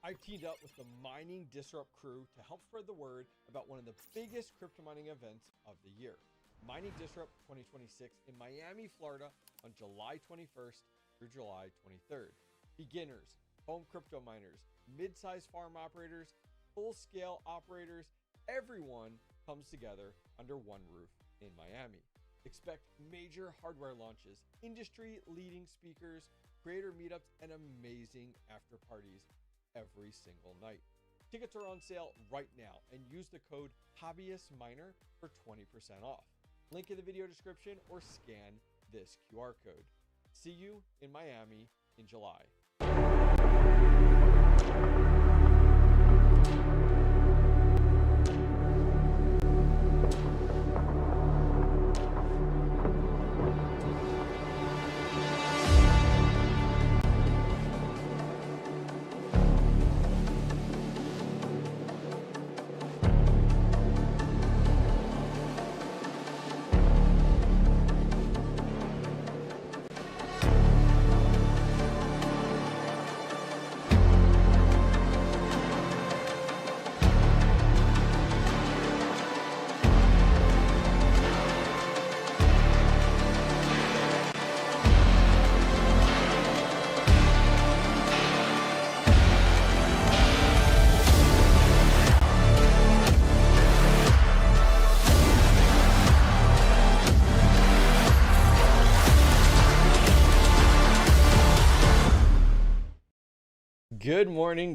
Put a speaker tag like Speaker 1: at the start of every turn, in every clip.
Speaker 1: I've teamed up with the Mining Disrupt crew to help spread the word about one of the biggest crypto mining events of the year, Mining Disrupt 2026 in Miami, Florida on July 21st through July 23rd. Beginners, home crypto miners, mid-sized farm operators, full-scale operators, everyone comes together under one roof in Miami. Expect major hardware launches, industry-leading speakers, creator meetups, and amazing after parties every single night. Tickets are on sale right now and use the code HOBBYISTMINER for 20% off. Link in the video description or scan this QR code. See you in Miami in July.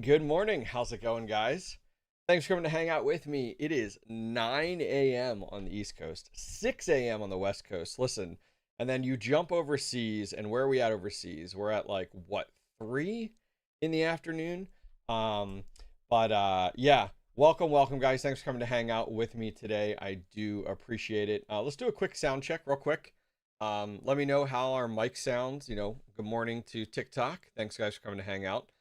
Speaker 1: Good morning. How's it going, guys? Thanks for coming to hang out with me. It is 9 a.m. on the East Coast, 6 a.m. on the West Coast. Listen, and then you jump overseas, and where are we at overseas? We're at like, what, 3 in the afternoon? Yeah, welcome, guys. Thanks for coming to hang out with me today. I do appreciate it. Let's do a quick sound check real quick. Let me know how our mic sounds. Good morning to TikTok. Thanks, guys, for coming to hang out.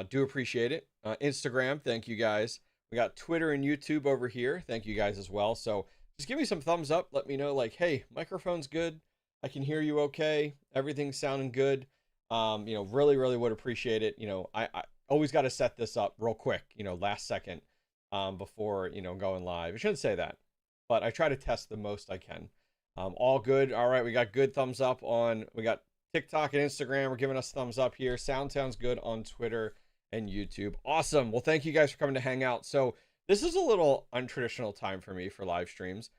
Speaker 1: Do appreciate it. Instagram, thank you guys. We got Twitter and YouTube over here. Thank you guys as well. So just give me some thumbs up. Let me know, like, hey, microphone's good. I can hear you okay. Everything's sounding good. Really would appreciate it. I always got to set this up real quick, last second before, going live. I shouldn't say that, but I try to test the most I can. All good. All right, we got good thumbs up we got TikTok and Instagram. We're giving us thumbs up here. Sound sounds good on Twitter and YouTube. Awesome. Well, thank you guys for coming to hang out. So this is a little untraditional time for me for live streams,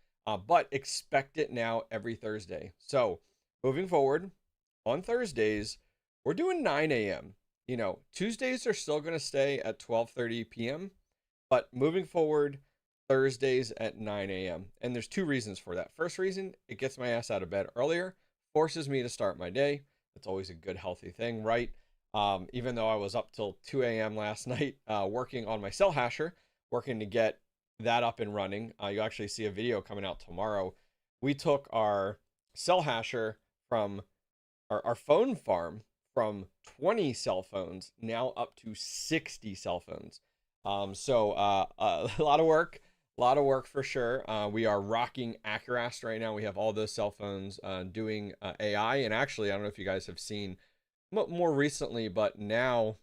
Speaker 1: but expect it now every Thursday. So moving forward on Thursdays, we're doing 9 a.m. Tuesdays are still going to stay at 12:30 p.m., but moving forward, Thursdays at 9 a.m. And there's two reasons for that. First reason, it gets my ass out of bed earlier, forces me to start my day. That's always a good, healthy thing, right? Even though I was up till 2 a.m. last night working on my cell hasher, working to get that up and running. You'll actually see a video coming out tomorrow. We took our cell hasher from our phone farm from 20 cell phones now up to 60 cell phones. So a lot of work for sure. We are rocking Accurast right now. We have all those cell phones doing AI. And actually, I don't know if you guys have seen more recently, but now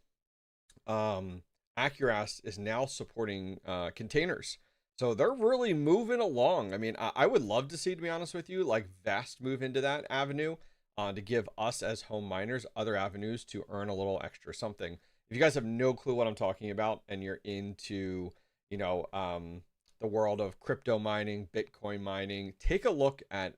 Speaker 1: Accurast is now supporting containers. So they're really moving along. I mean, I would love to see, to be honest with you, like Vast move into that avenue to give us as home miners other avenues to earn a little extra something. If you guys have no clue what I'm talking about and you're into, the world of crypto mining, Bitcoin mining, take a look at,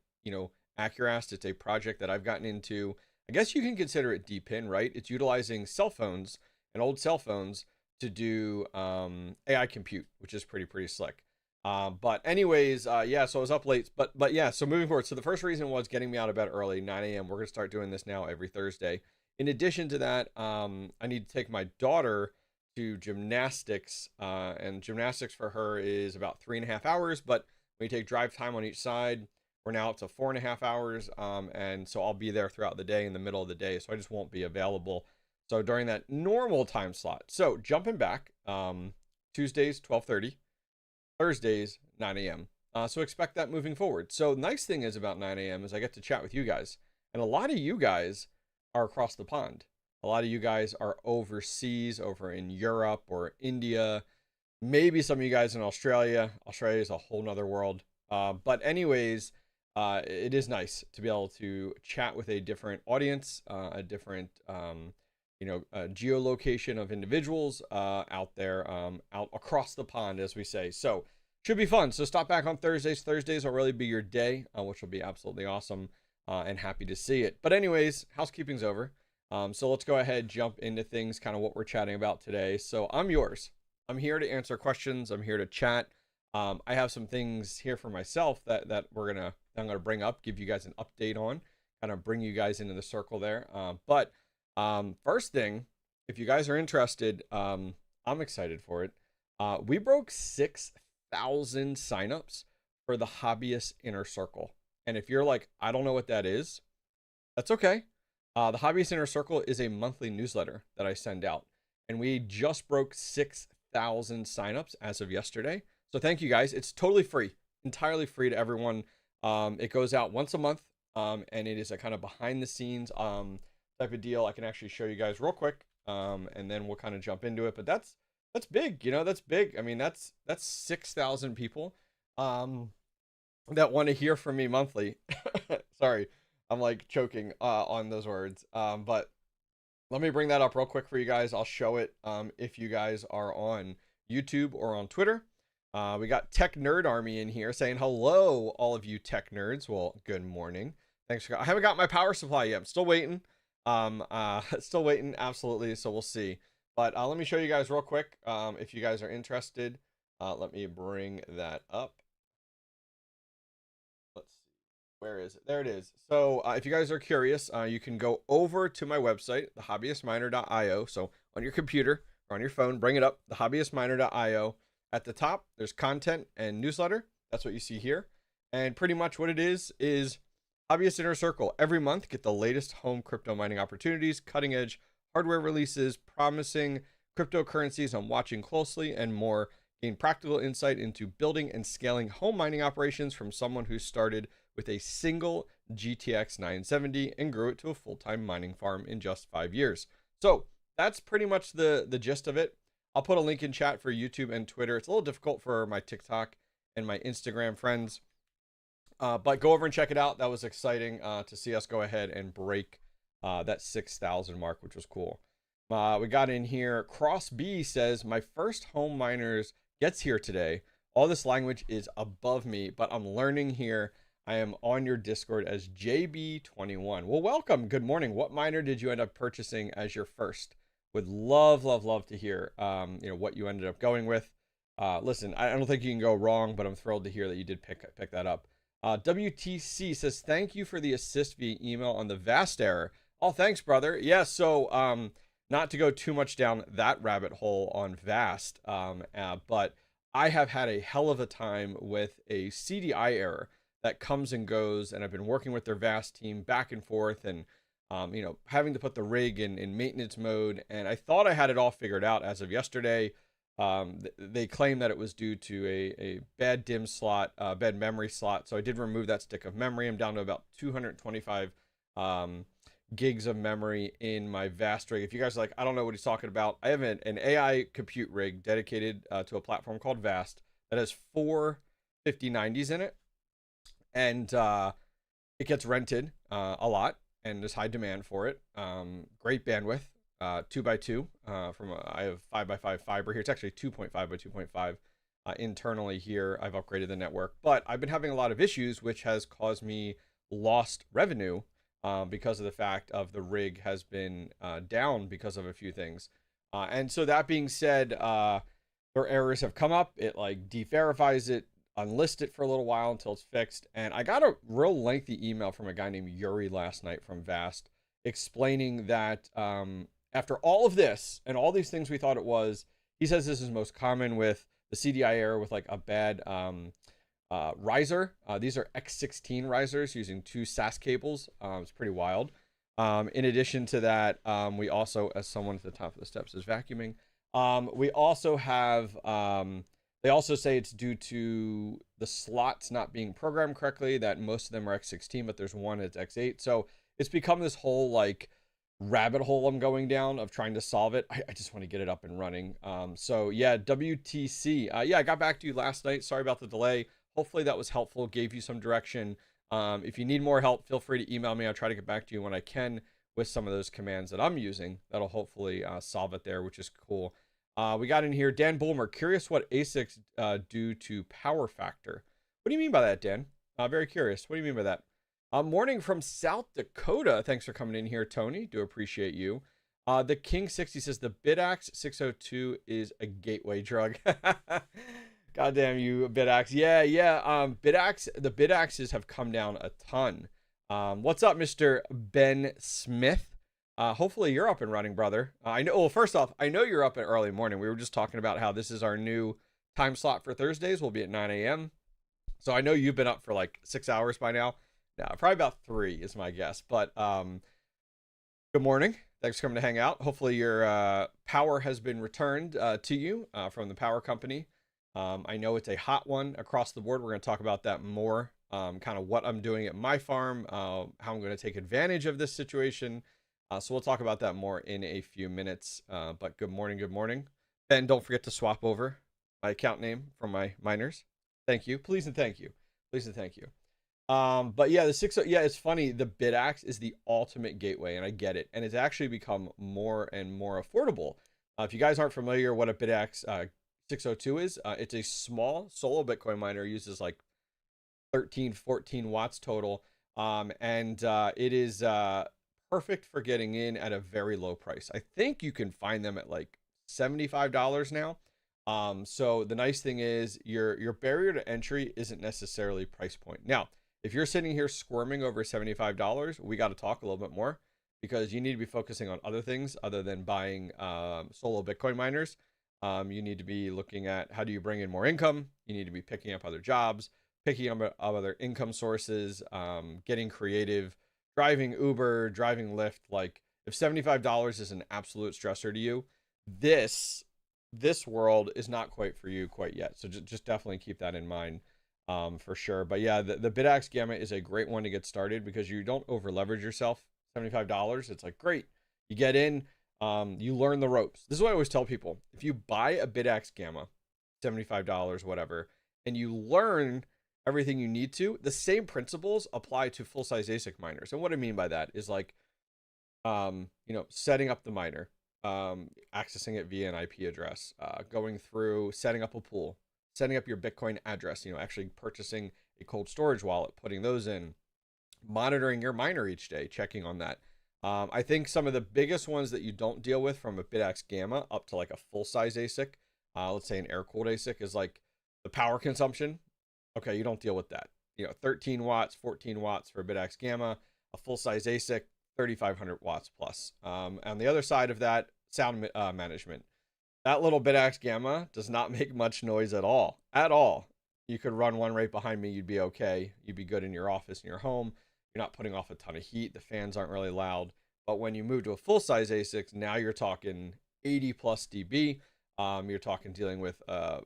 Speaker 1: Accurast. It's a project that I've gotten into. I guess you can consider it DEPIN, right? It's utilizing cell phones and old cell phones to do AI compute, which is pretty slick. But anyways, yeah, so I was up late, but yeah, so moving forward. So the first reason was getting me out of bed early, 9 a.m. We're going to start doing this now every Thursday. In addition to that, I need to take my daughter to gymnastics, and gymnastics for her is about 3.5 hours, but when you take drive time on each side, we're now up to 4.5 hours, and so I'll be there throughout the day in the middle of the day, so I just won't be available. So during that normal time slot. So jumping back, Tuesdays 12:30, Thursdays 9 a.m. So expect that moving forward. So the nice thing is about 9 a.m. is I get to chat with you guys, and a lot of you guys are across the pond. A lot of you guys are overseas, over in Europe or India. Maybe some of you guys in Australia. Australia is a whole nother world. But anyways, it is nice to be able to chat with a different audience, a different, geolocation of individuals out there, out across the pond, as we say. So should be fun. So stop back on Thursdays. Thursdays will really be your day, which will be absolutely awesome, and happy to see it. But anyways, housekeeping's over. So let's go ahead, jump into things, kind of what we're chatting about today. So I'm yours. I'm here to answer questions. I'm here to chat. I have some things here for myself that I'm gonna bring up, give you guys an update on, kind of bring you guys into the circle there. But first thing, if you guys are interested, I'm excited for it. We broke 6,000 signups for the Hobbyist Inner Circle. And if you're like, I don't know what that is, that's okay. The Hobbyist Inner Circle is a monthly newsletter that I send out. And we just broke 6,000 signups as of yesterday. So thank you guys. It's totally free, entirely free to everyone. It goes out once a month, and it is a kind of behind the scenes type of deal. I can actually show you guys real quick, and then we'll kind of jump into it. But that's big, that's big. I mean, that's 6,000 people that want to hear from me monthly. Sorry, I'm like choking on those words. But let me bring that up real quick for you guys. I'll show it if you guys are on YouTube or on Twitter. We got Tech Nerd Army in here saying hello, all of you tech nerds. Well, good morning. Thanks for. I haven't got my power supply yet. I'm still waiting. Still waiting. Absolutely. So we'll see. But let me show you guys real quick. If you guys are interested, let me bring that up. Let's see. Where is it? There it is. So if you guys are curious, you can go over to my website, thehobbyistminer.io. So on your computer or on your phone, bring it up, thehobbyistminer.io. At the top, there's content and newsletter. That's what you see here. And pretty much what it is Hobbyist Inner Circle. Every month, get the latest home crypto mining opportunities, cutting edge hardware releases, promising cryptocurrencies I'm watching closely, and more. Gain practical insight into building and scaling home mining operations from someone who started with a single GTX 970 and grew it to a full-time mining farm in just 5 years. So that's pretty much the gist of it. I'll put a link in chat for YouTube and Twitter. It's a little difficult for my TikTok and my Instagram friends. But go over and check it out. That was exciting to see us go ahead and break that 6,000 mark, which was cool. We got in here. Cross B says, my first home miners gets here today. All this language is above me, but I'm learning here. I am on your Discord as JB21. Well, welcome. Good morning. What miner did you end up purchasing as your first? Would love to hear, what you ended up going with. Listen, I don't think you can go wrong, but I'm thrilled to hear that you did pick that up. WTC says, thank you for the assist via email on the VAST error. Oh, thanks, brother. Yeah, so not to go too much down that rabbit hole on VAST, but I have had a hell of a time with a CDI error that comes and goes, and I've been working with their VAST team back and forth, and having to put the rig in maintenance mode. And I thought I had it all figured out as of yesterday. They claim that it was due to a bad DIMM slot, bad memory slot. So I did remove that stick of memory. I'm down to about 225 gigs of memory in my VAST rig. If you guys are like, I don't know what he's talking about, I have an AI compute rig dedicated to a platform called VAST that has 4 5090s in it. And it gets rented a lot. And there's high demand for it. Great bandwidth, 2x2. I have 5x5 fiber here. It's actually 2.5 by 2.5 internally here. I've upgraded the network, but I've been having a lot of issues, which has caused me lost revenue because of the fact of the rig has been down because of a few things. And so that being said, their errors have come up. It like deverifies it, unlist it for a little while until it's fixed. And I got a real lengthy email from a guy named Yuri last night from VAST explaining that after all of this and all these things we thought it was, he says this is most common with the CDI error with like a bad riser. These are X16 risers using 2 SAS cables. It's pretty wild. In addition to that, we also, as someone at the top of the steps is vacuuming, we also have they also say it's due to the slots not being programmed correctly, that most of them are X16, but there's one that's X8. So it's become this whole like rabbit hole I'm going down of trying to solve it. I just want to get it up and running. So yeah, WTC. Yeah, I got back to you last night. Sorry about the delay. Hopefully that was helpful, gave you some direction. If you need more help, feel free to email me. I'll try to get back to you when I can with some of those commands that I'm using. That'll hopefully solve it there, which is cool. We got in here, Dan Bulmer, curious what ASICs do to power factor. What do you mean by that, Dan? Very curious. What do you mean by that? Morning from South Dakota. Thanks for coming in here, Tony. Do appreciate you. The King 60 says the Bidax 602 is a gateway drug. Goddamn you, Bidax. Yeah. The Bidaxes have come down a ton. What's up, Mr. Ben Smith? Hopefully you're up and running, brother. I know. Well, first off, I know you're up at early morning. We were just talking about how this is our new time slot for Thursdays. We'll be at 9 a.m. So I know you've been up for like 6 hours by now. No, probably about 3 is my guess. But good morning. Thanks for coming to hang out. Hopefully your power has been returned to you from the power company. I know it's a hot one across the board. We're going to talk about that more. Kind of what I'm doing at my farm, how I'm going to take advantage of this situation. So we'll talk about that more in a few minutes. But good morning, good morning. Ben, don't forget to swap over my account name from my miners. Thank you. Please and thank you. Please and thank you. But yeah, it's funny. The Bidax is the ultimate gateway, and I get it. And it's actually become more and more affordable. If you guys aren't familiar what a Bidax 602 is, it's a small solo Bitcoin miner, uses like 13, 14 watts total. It is perfect for getting in at a very low price. I think you can find them at like $75 now. So the nice thing is your barrier to entry isn't necessarily price point. Now, if you're sitting here squirming over $75, we got to talk a little bit more, because you need to be focusing on other things other than buying solo Bitcoin miners. You need to be looking at how do you bring in more income. You need to be picking up other jobs, picking up other income sources, getting creative, driving Uber, driving Lyft. Like if $75 is an absolute stressor to you, this world is not quite for you quite yet. So just definitely keep that in mind for sure. But yeah, the Bidax Gamma is a great one to get started because you don't over leverage yourself. $75, it's like great. You get in, you learn the ropes. This is what I always tell people. If you buy a Bidax Gamma, $75, whatever, and you learn everything you need to, the same principles apply to full-size ASIC miners. And what I mean by that is like, setting up the miner, accessing it via an IP address, going through setting up a pool, setting up your Bitcoin address, actually purchasing a cold storage wallet, putting those in, monitoring your miner each day, checking on that. I think some of the biggest ones that you don't deal with from a Bidax Gamma up to like a full-size ASIC, let's say an air-cooled ASIC, is like the power consumption. Okay, you don't deal with that. 13 watts, 14 watts for a Bidax Gamma, a full-size ASIC, 3,500 watts plus. On the other side of that, sound management. That little Bidax Gamma does not make much noise at all. At all. You could run one right behind me. You'd be okay. You'd be good in your office, in your home. You're not putting off a ton of heat. The fans aren't really loud. But when you move to a full-size ASIC, now you're talking 80 plus dB. You're talking dealing with, the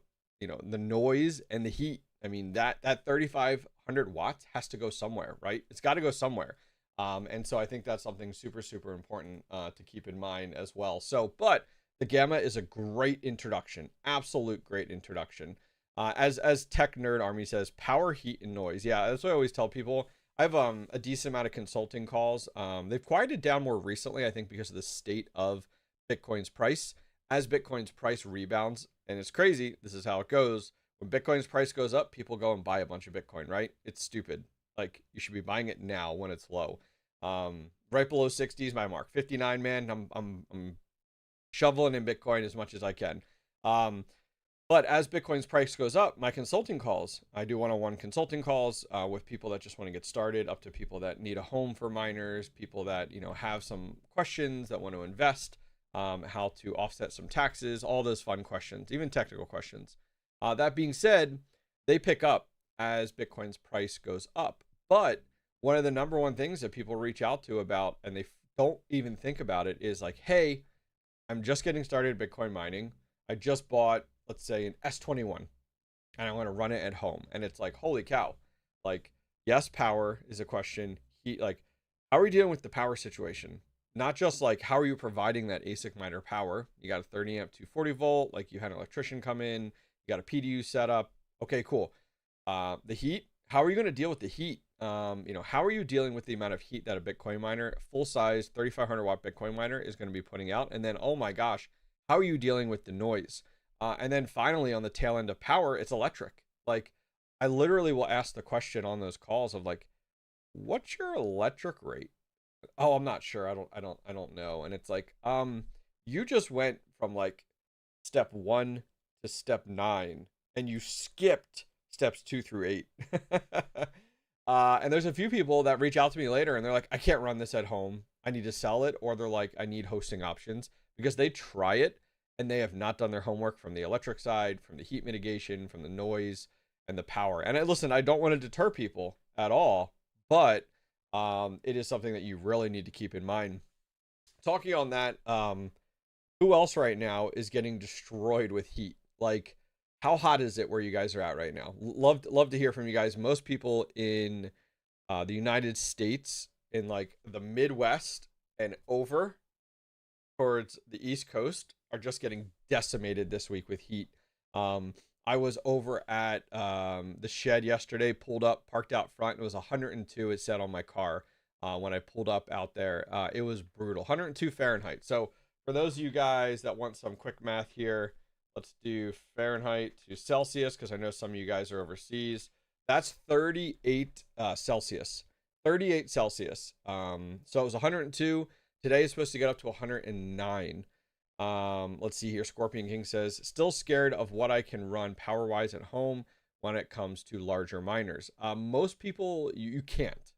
Speaker 1: noise and the heat. I mean, that 3,500 watts has to go somewhere, right? It's got to go somewhere. And so I think that's something super, super important to keep in mind as well. So, but the Gamma is a great introduction, absolute great introduction. As Tech Nerd Army says, power, heat, and noise. Yeah, that's what I always tell people. I have a decent amount of consulting calls. They've quieted down more recently, I think, because of the state of Bitcoin's price. As Bitcoin's price rebounds, and it's crazy, this is how it goes. When Bitcoin's price goes up, people go and buy a bunch of Bitcoin, right? It's stupid. Like, you should be buying it now when it's low. Right below 60 is my mark. 59, man. I'm shoveling in Bitcoin as much as I can. But as Bitcoin's price goes up, my consulting calls, I do one-on-one consulting calls with people that just want to get started, up to people that need a home for miners, people that, have some questions, that want to invest, how to offset some taxes, all those fun questions, even technical questions. That being said, they pick up as Bitcoin's price goes up. But one of the number one things that people reach out to about, and they don't even think about it, is like, hey, I'm just getting started Bitcoin mining. I just bought, let's say, an S21, and I want to run it at home. And it's like, holy cow. Like, yes, power is a question. How are we dealing with the power situation? not just like how are you providing that ASIC miner power? You got a 30 amp 240 volt, like you had an electrician come in, you got a PDU set up. Okay, cool. The heat, how are you going to deal with the heat? How are you dealing with the amount of heat that a Bitcoin miner, full size 3,500 watt Bitcoin miner is going to be putting out? And then, oh my gosh, how are you dealing with the noise? And then finally, on the tail end of power, it's electric. Like, I literally will ask the question on those calls of like, what's your electric rate? Oh, I'm not sure. I don't know. And it's like, you just went from like step 1 to step 9 and you skipped steps 2 through 8. And there's a few people that reach out to me later and they're like, I can't run this at home. I need to sell it. Or they're like, I need hosting options, because they try it and they have not done their homework from the electric side, from the heat mitigation, from the noise and the power. And listen, I don't want to deter people at all, but it is something that you really need to keep in mind. Talking on that, who else right now is getting destroyed with heat? Like, how hot is it where you guys are at right now? Love to hear from you guys. Most people in the United States, in like the Midwest and over towards the East Coast, are just getting decimated this week with heat. I was over at the shed yesterday, pulled up, parked out front. It was 102, it said on my car when I pulled up out there. It was brutal, 102 Fahrenheit. So for those of you guys that want some quick math here, let's do Fahrenheit to Celsius, because I know some of you guys are overseas. That's 38 Celsius. 38 Celsius. So it was 102. Today is supposed to get up to 109. Let's see here. Scorpion King says, still scared of what I can run power wise at home when it comes to larger miners. Most people, you can't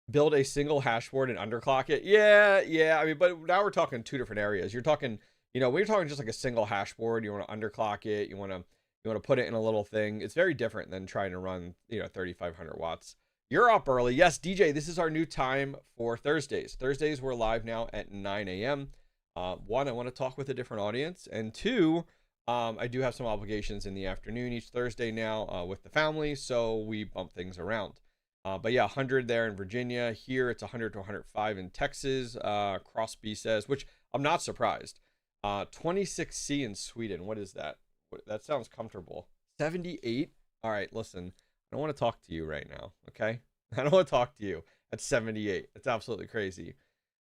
Speaker 1: build a single hash board and underclock it. Yeah. I mean, but now we're talking two different areas. You're talking, when you're talking just like a single hash board, you want to underclock it. You want to put it in a little thing. It's very different than trying to run, 3,500 watts. You're up early. Yes, DJ, this is our new time for Thursdays. Thursdays, we're live now at 9 a.m. One, I want to talk with a different audience. And two, I do have some obligations in the afternoon each Thursday now with the family. So we bump things around. But yeah, 100 there in Virginia. Here it's 100 to 105 in Texas. Crosby says, which I'm not surprised. 26C in Sweden. What is that? That sounds comfortable. 78. All right, listen. I don't want to talk to you right now, okay? I don't want to talk to you at 78. It's absolutely crazy.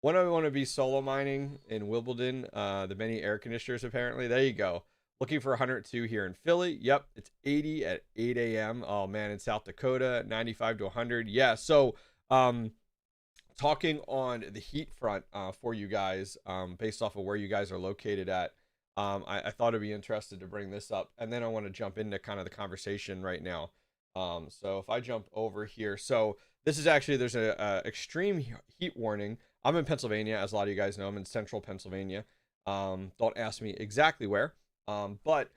Speaker 1: When I want to be solo mining in Wimbledon, the many air conditioners apparently. There you go. Looking for 102 here in Philly. Yep, it's 80 at 8 a.m. Oh man, in South Dakota, 95 to 100. Yeah, so talking on the heat front for you guys, based off of where you guys are located at, I thought it'd be interested to bring this up, and then I want to jump into kind of the conversation right now. So if I jump over here, so this is actually, there's a extreme heat warning. I'm in Pennsylvania, as a lot of you guys know. I'm in central Pennsylvania. Don't ask me exactly where, but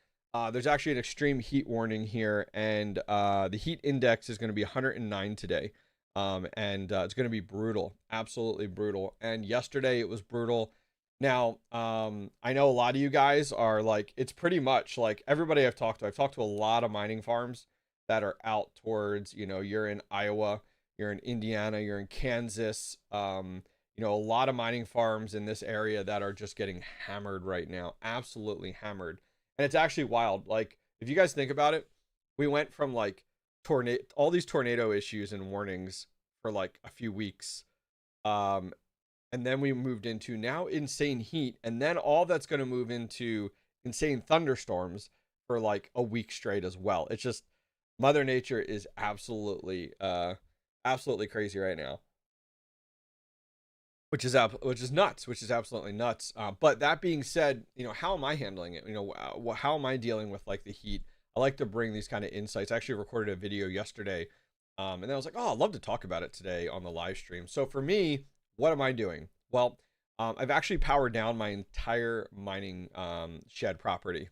Speaker 1: there's actually an extreme heat warning here, and the heat index is going to be 109 today, and it's going to be brutal, absolutely brutal. And yesterday it was brutal. Now, I know a lot of you guys are like, it's pretty much like everybody I've talked to a lot of mining farms that are out towards, you're in Iowa, you're in Indiana, you're in Kansas, a lot of mining farms in this area that are just getting hammered right now, absolutely hammered. And it's actually wild. Like, if you guys think about it, we went from like all these tornado issues and warnings for like a few weeks. And then we moved into now insane heat. And then all that's going to move into insane thunderstorms for like a week straight as well. It's just, Mother Nature is absolutely crazy right now, which is nuts, which is absolutely nuts. But that being said, how am I handling it? How am I dealing with like the heat? I like to bring these kind of insights. I actually recorded a video yesterday, and then I was like, oh, I'd love to talk about it today on the live stream. So for me, what am I doing? Well, I've actually powered down my entire mining shed property.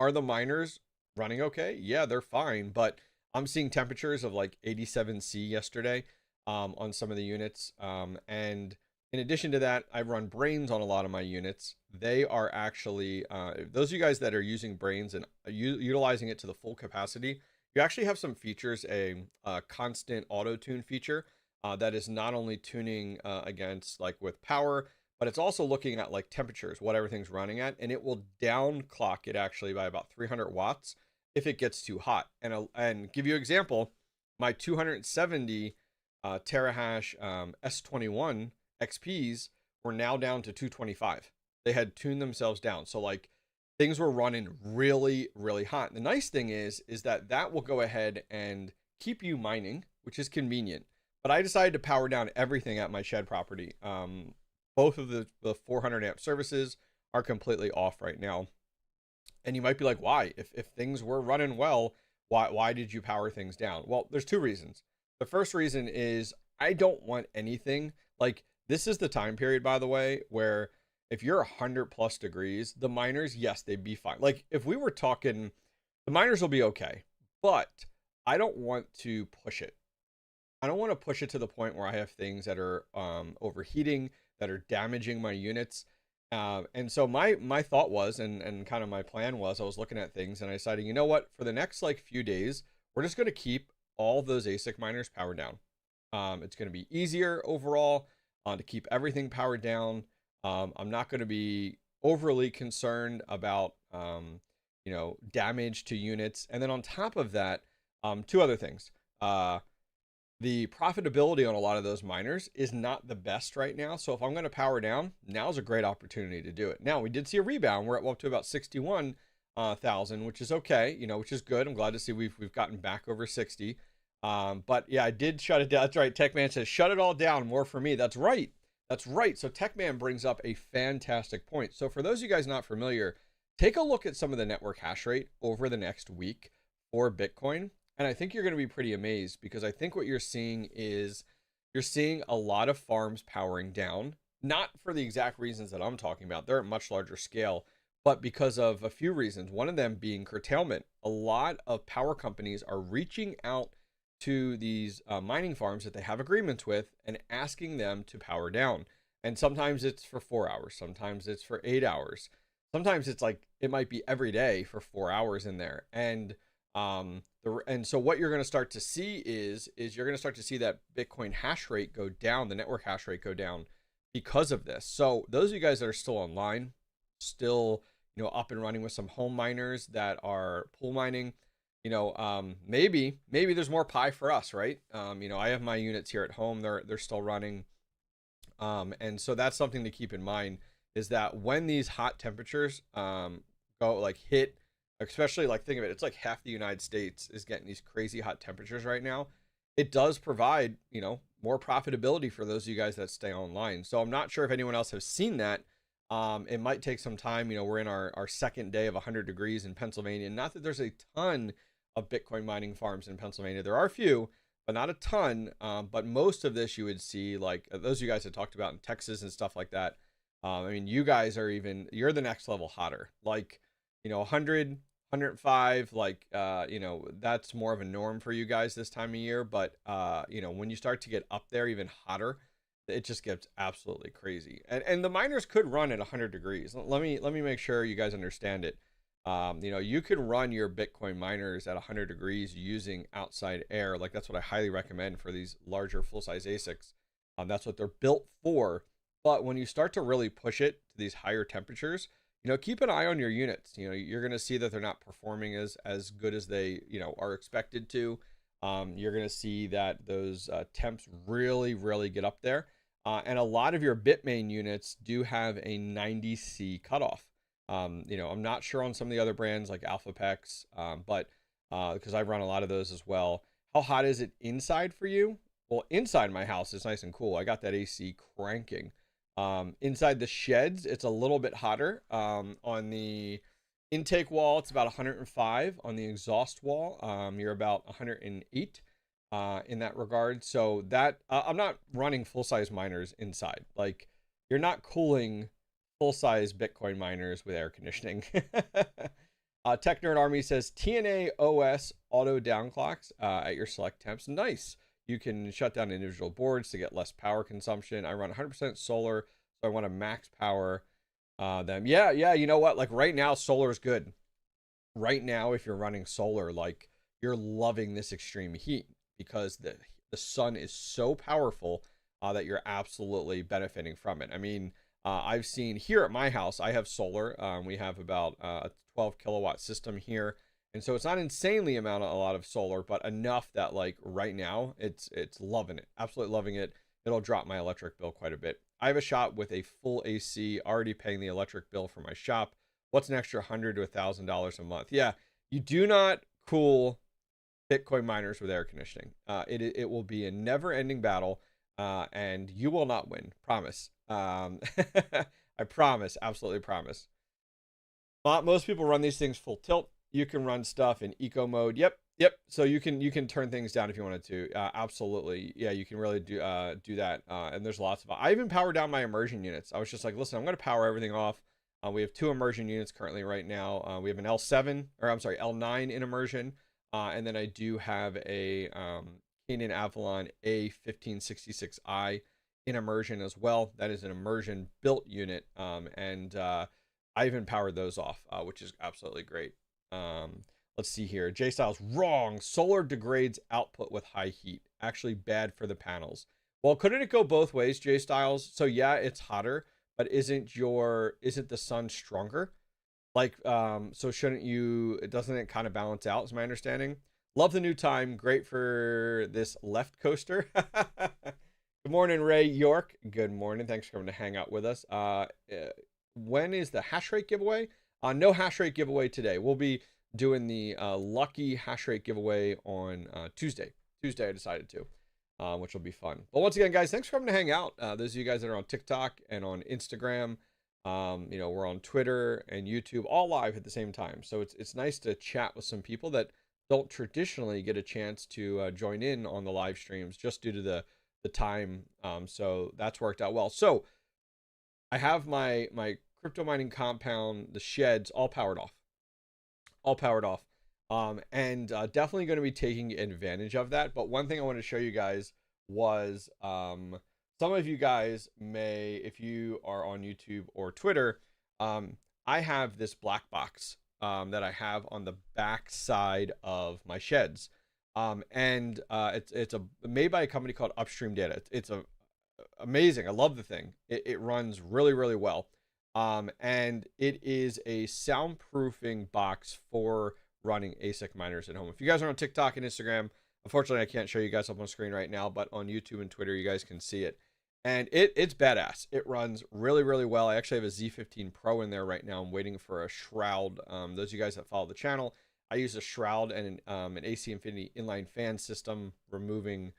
Speaker 1: Are the miners running okay? Yeah, they're fine, but I'm seeing temperatures of like 87C yesterday on some of the units. And in addition to that, I run brains on a lot of my units. They are actually, those of you guys that are using brains and utilizing it to the full capacity, you actually have some features, a constant auto tune feature that is not only tuning against like with power, but it's also looking at like temperatures, what everything's running at, and it will down clock it actually by about 300 watts if it gets too hot. And give you an example, my 270 terahash S21 XPs were now down to 225. They had tuned themselves down. So like things were running really, really hot. And the nice thing is that that will go ahead and keep you mining, which is convenient. But I decided to power down everything at my shed property. Both of the 400 amp services are completely off right now. And you might be like, why? If things were running well, why did you power things down? Well, there's two reasons. The first reason is I don't want anything like this is the time period, by the way, where if you're 100+ degrees, the miners, yes, they'd be fine. Like if we were talking, the miners will be okay, but I don't want to push it. I don't want to push it to the point where I have things that are overheating, that are damaging my units. And so my thought was, and kind of my plan was, I was looking at things and I decided, you know what, for the next like few days, we're just going to keep all those ASIC miners powered down. It's going to be easier overall to keep everything powered down. I'm not going to be overly concerned about, you know, damage to units. And then on top of that, two other things. The profitability on a lot of those miners is not the best right now. So if I'm going to power down, now's a great opportunity to do it. Now we did see a rebound. We're up to about 61,000, which is okay, you know, which is good. I'm glad to see we've gotten back over 60. But yeah, I did shut it down. That's right. Techman says, shut it all down, more for me. That's right. That's right. So Techman brings up a fantastic point. So for those of you guys not familiar, take a look at some of the network hash rate over the next week for Bitcoin. And I think you're going to be pretty amazed because I think what you're seeing is you're seeing a lot of farms powering down, not for the exact reasons that I'm talking about. They're at much larger scale, but because of a few reasons. One of them being curtailment. A lot of power companies are reaching out to these mining farms that they have agreements with and asking them to power down. And sometimes it's for 4 hours. Sometimes it's for 8 hours. Sometimes it's like, it might be every day for 4 hours in there. And so what you're going to start to see is you're going to start to see that Bitcoin hash rate go down, the network hash rate go down because of this. So those of you guys that are still online, still, you know, up and running with some home miners that are pool mining, you know, maybe there's more pie for us, right? You know, I have my units here at home. They're still running. And so that's something to keep in mind is that when these hot temperatures, go like hit, especially like think of it, it's like half the United States is getting these crazy hot temperatures right now. It does provide, you know, more profitability for those of you guys that stay online. So I'm not sure if anyone else has seen that. It might take some time. You know, we're in our second day of 100 degrees in Pennsylvania. Not that there's a ton of Bitcoin mining farms in Pennsylvania. There are a few, but not a ton. But most of this you would see like those of you guys that talked about in Texas and stuff like that. I mean, you guys are you're the next level hotter. Like, you know, 100, 105, like, you know, that's more of a norm for you guys this time of year. But, you know, when you start to get up there even hotter, it just gets absolutely crazy. And the miners could run at 100 degrees. Let me make sure you guys understand it. You know, you could run your Bitcoin miners at 100 degrees using outside air. Like that's what I highly recommend for these larger full-size ASICs. That's what they're built for. But when you start to really push it to these higher temperatures, you know, keep an eye on your units. You know, you're going to see that they're not performing as good as they, you know, are expected to. You're going to see that those temps really get up there. And a lot of your Bitmain units do have a 90C cutoff. You know, I'm not sure on some of the other brands like AlphaPex, but because I run a lot of those as well. How hot is it inside for you? Well, inside my house, it's nice and cool. I got that AC cranking. Inside the sheds, it's a little bit hotter. On the intake wall, it's about 105. On the exhaust wall, you're about 108 in that regard. So that I'm not running full-size miners inside. Like you're not cooling full-size Bitcoin miners with air conditioning. Tech Nerd Army says TNA OS auto downclocks at your select temps. Nice. You can shut down individual boards to get less power consumption. I run 100% solar, so I want to max power them. Yeah, you know what? Like right now, solar is good. Right now, if you're running solar, like you're loving this extreme heat because the sun is so powerful that you're absolutely benefiting from it. I mean, I've seen here at my house, I have solar. We have about a 12 kilowatt system here. And so it's not insanely amount of a lot of solar, but enough that like right now it's loving it, absolutely loving it. It'll drop my electric bill quite a bit. I have a shop with a full AC, already paying the electric bill for my shop. What's an extra $100 to $1,000 a month? Yeah, you do not cool Bitcoin miners with air conditioning. It will be a never-ending battle, and you will not win. Promise. I promise. Absolutely promise. Most people run these things full tilt. You can run stuff in eco mode. Yep. So you can turn things down if you wanted to. Absolutely. Yeah, you can really do that. And there's lots of. I even power down my immersion units. I was just like, listen, I'm going to power everything off. We have 2 immersion units currently right now. We have an L9 in immersion. And then I do have a Canyon Avalon A1566i in immersion as well. That is an immersion built unit. I even powered those off, which is absolutely great. Let's see here. J Styles, wrong. Solar degrades output with high heat. Actually bad for the panels. Well, couldn't it go both ways, J Styles? So yeah, it's hotter, but isn't the sun stronger? Like, so doesn't it kind of balance out, is my understanding? Love the new time. Great for this left coaster. Good morning, Ray York. Good morning. Thanks for coming to hang out with us. When is the hash rate giveaway? No hash rate giveaway today. We'll be doing the lucky hash rate giveaway on Tuesday. I decided to, which will be fun. But once again, guys, thanks for coming to hang out. Those of you guys that are on TikTok and on Instagram, we're on Twitter and YouTube, all live at the same time. So it's nice to chat with some people that don't traditionally get a chance to join in on the live streams just due to the time. So that's worked out well. So I have my crypto mining compound, the sheds, all powered off. And definitely going to be taking advantage of that. But one thing I want to show you guys was some of you guys may, if you are on YouTube or Twitter, I have this black box that I have on the back side of my sheds. It's made by a company called Upstream Data. It's amazing. I love the thing. It runs really, really well. And it is a soundproofing box for running ASIC miners at home. If you guys are on TikTok and Instagram, unfortunately, I can't show you guys up on screen right now, but on YouTube and Twitter, you guys can see it. And it's badass. It runs really, really well. I actually have a Z15 Pro in there right now. I'm waiting for a shroud. Those of you guys that follow the channel, I use a shroud and an AC Infinity inline fan system, removing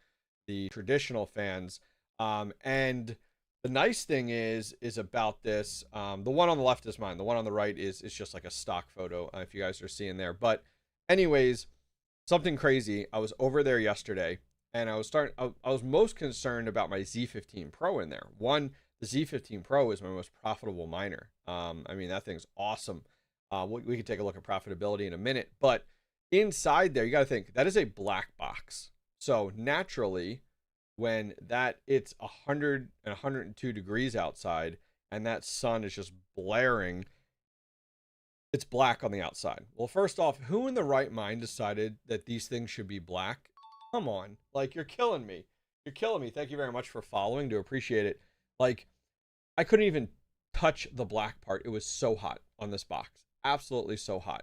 Speaker 1: the traditional fans. And the nice thing is about this, the one on the left is mine. The one on the right is just like a stock photo, if you guys are seeing there. But anyways, something crazy. I was over there yesterday, and I was most concerned about my Z15 Pro in there. One, the Z15 Pro is my most profitable miner. I mean, that thing's awesome. We can take a look at profitability in a minute, but inside there, you got to think that is a black box. So naturally, when it's 100 and 102 degrees outside and that sun is just blaring, it's black on the outside. Well, first off, who in the right mind decided that these things should be black? Come on, like, you're killing me. Thank you very much for following. Do appreciate it. Like, I couldn't even touch the black part. It was so hot on this box. Absolutely so hot.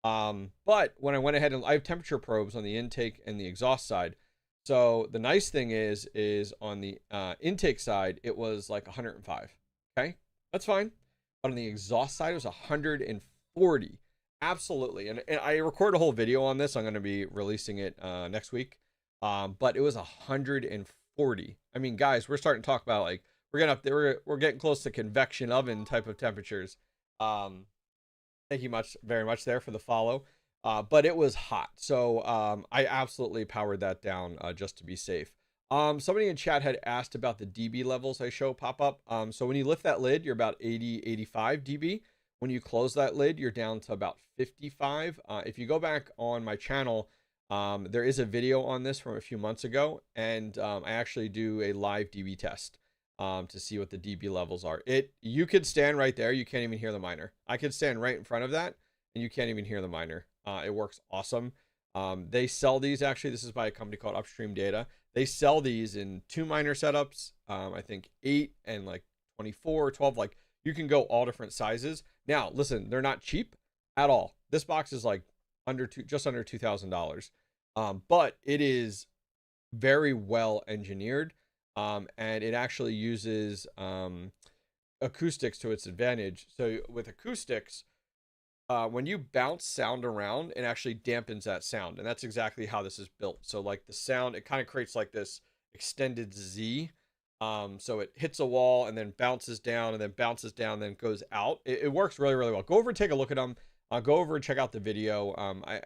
Speaker 1: But when I went ahead and I have temperature probes on the intake and the exhaust side. So the nice thing is on the intake side, it was like 105. Okay, that's fine. But on the exhaust side, it was 140. Absolutely. And I recorded a whole video on this. I'm going to be releasing it next week. But it was 140. I mean, guys, we're starting to talk about, like, we're getting up there. We're getting close to convection oven type of temperatures. Thank you very much there for the follow. But it was hot. So I absolutely powered that down just to be safe. Somebody in chat had asked about the dB levels I show pop up. So when you lift that lid, you're about 80, 85 dB. When you close that lid, you're down to about 55. If you go back on my channel, there is a video on this from a few months ago, and I actually do a live dB test to see what the dB levels are. You could stand right there. You can't even hear the miner. I could stand right in front of that, and you can't even hear the miner. It works awesome. They sell these, actually, this is by a company called Upstream Data. They sell these in 2 miner setups, I think 8 and like 24, 12, like you can go all different sizes. Now, listen, they're not cheap at all. This box is like just under $2,000. But it is very well engineered, and it actually uses acoustics to its advantage. So with acoustics, when you bounce sound around, it actually dampens that sound, and that's exactly how this is built. So like the sound, it kind of creates like this extended Z. So it hits a wall and then bounces down and then bounces down, and then goes out. It works really, really well. Go over and take a look at them. Go over and check out the video.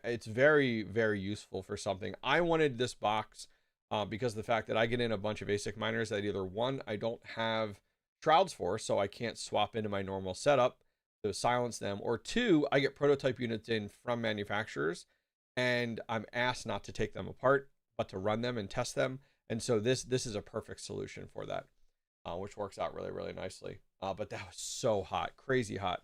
Speaker 1: It's very, very useful for something. I wanted this box because of the fact that I get in a bunch of ASIC miners that either one, I don't have shrouds for, so I can't swap into my normal setup to silence them, or two, I get prototype units in from manufacturers and I'm asked not to take them apart, but to run them and test them. And so this is a perfect solution for that, which works out really, really nicely. But that was so hot, crazy hot.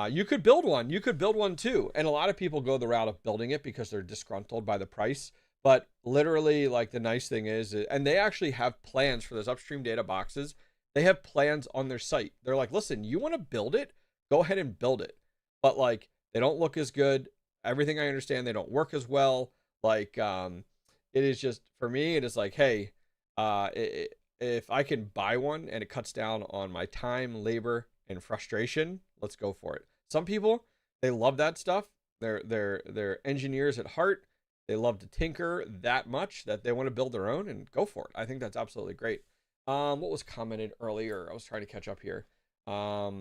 Speaker 1: You could build one. You could build one too. And a lot of people go the route of building it because they're disgruntled by the price. But literally, like, the nice thing is, and they actually have plans for those Upstream Data boxes. They have plans on their site. They're like, listen, you want to build it? Go ahead and build it. But like, they don't look as good. Everything I understand, they don't work as well. Like, it is just, for me, it is like, hey, if I can buy one and it cuts down on my time, labor, and frustration, let's go for it. Some people, they love that stuff. They're engineers at heart. They love to tinker that much that they want to build their own, and go for it. I think that's absolutely great. What was commented earlier? I was trying to catch up here. Got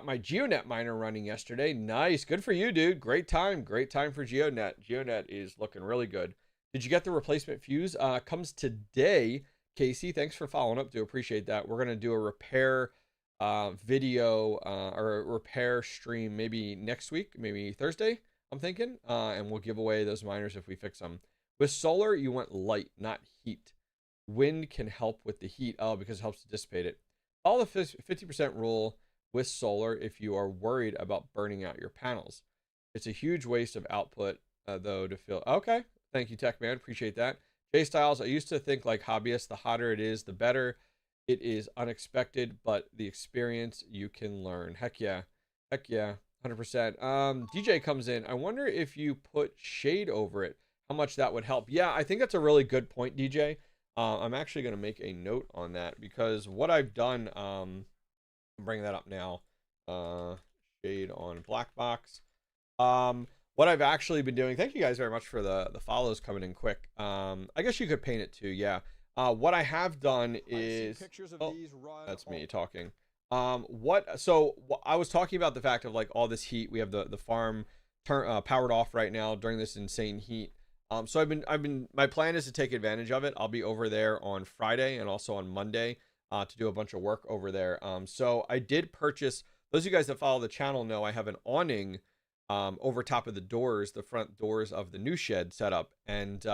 Speaker 1: my GeoNet miner running yesterday. Nice. Good for you, dude. Great time. Great time for GeoNet. GeoNet is looking really good. Did you get the replacement fuse? Comes today. Casey, thanks for following up. Do appreciate that. We're going to do a repair video or a repair stream maybe next week, maybe Thursday, I'm thinking. And we'll give away those miners if we fix them. With solar, you want light, not heat. Wind can help with the heat. Oh, because it helps to dissipate it. Follow the 50% rule with solar if you are worried about burning out your panels. It's a huge waste of output, though, to feel. Okay. Thank you, Tech Man. Appreciate that. Jay Styles, I used to think like Hobbyist, the hotter it is, the better. It is unexpected, but the experience you can learn. Heck yeah. Heck yeah. 100%. DJ comes in. I wonder if you put shade over it, how much that would help. Yeah, I think that's a really good point, DJ. I'm actually going to make a note on that, because what I've done, bring that up now. Shade on black box. What I've actually been doing, thank you guys very much for the follows coming in quick. I guess you could paint it too, yeah. What I have done is, pictures of these that's me talking. So I was talking about the fact of like all this heat. We have the farm powered off right now during this insane heat. So my plan is to take advantage of it. I'll be over there on Friday and also on Monday to do a bunch of work over there. So I did purchase, those of you guys that follow the channel know I have an awning over top of the doors, the front doors of the new shed setup. And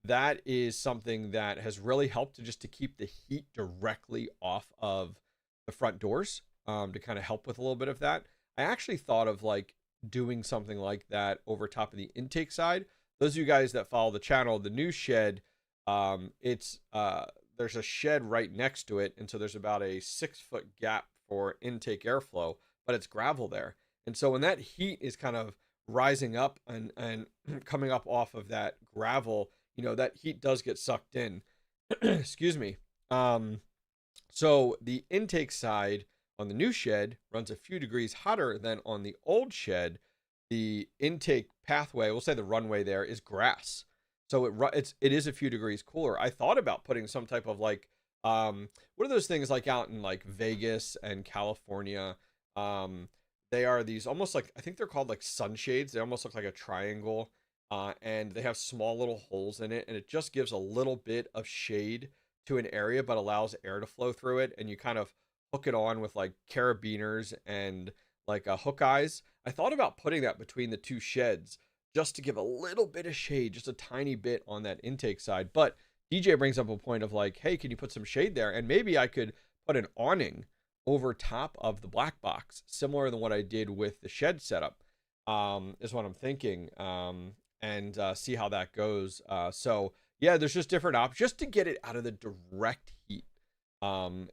Speaker 1: that is something that has really helped to keep the heat directly off of the front doors, to kind of help with a little bit of that. I actually thought of like doing something like that over top of the intake side. Those of you guys that follow the channel, the new shed, there's a shed right next to it. And so there's about a 6-foot gap for intake airflow, but it's gravel there. And so when that heat is kind of rising up and coming up off of that gravel, you know, that heat does get sucked in. Excuse me. So the intake side on the new shed runs a few degrees hotter than on the old shed. The intake pathway, we'll say the runway there, is grass. So it is a few degrees cooler. I thought about putting some type of like, what are those things like out in like Vegas and California? They are these almost like, I think they're called like sunshades. They almost look like a triangle, and they have small little holes in it, and it just gives a little bit of shade to an area, but allows air to flow through it. And you kind of hook it on with like carabiners and like hook eyes. I thought about putting that between the two sheds just to give a little bit of shade, just a tiny bit on that intake side. But DJ brings up a point of like, hey, can you put some shade there? And maybe I could put an awning over top of the black box, similar to what I did with the shed setup. is what I'm thinking, and see how that goes. So yeah, there's just different options just to get it out of the direct heat.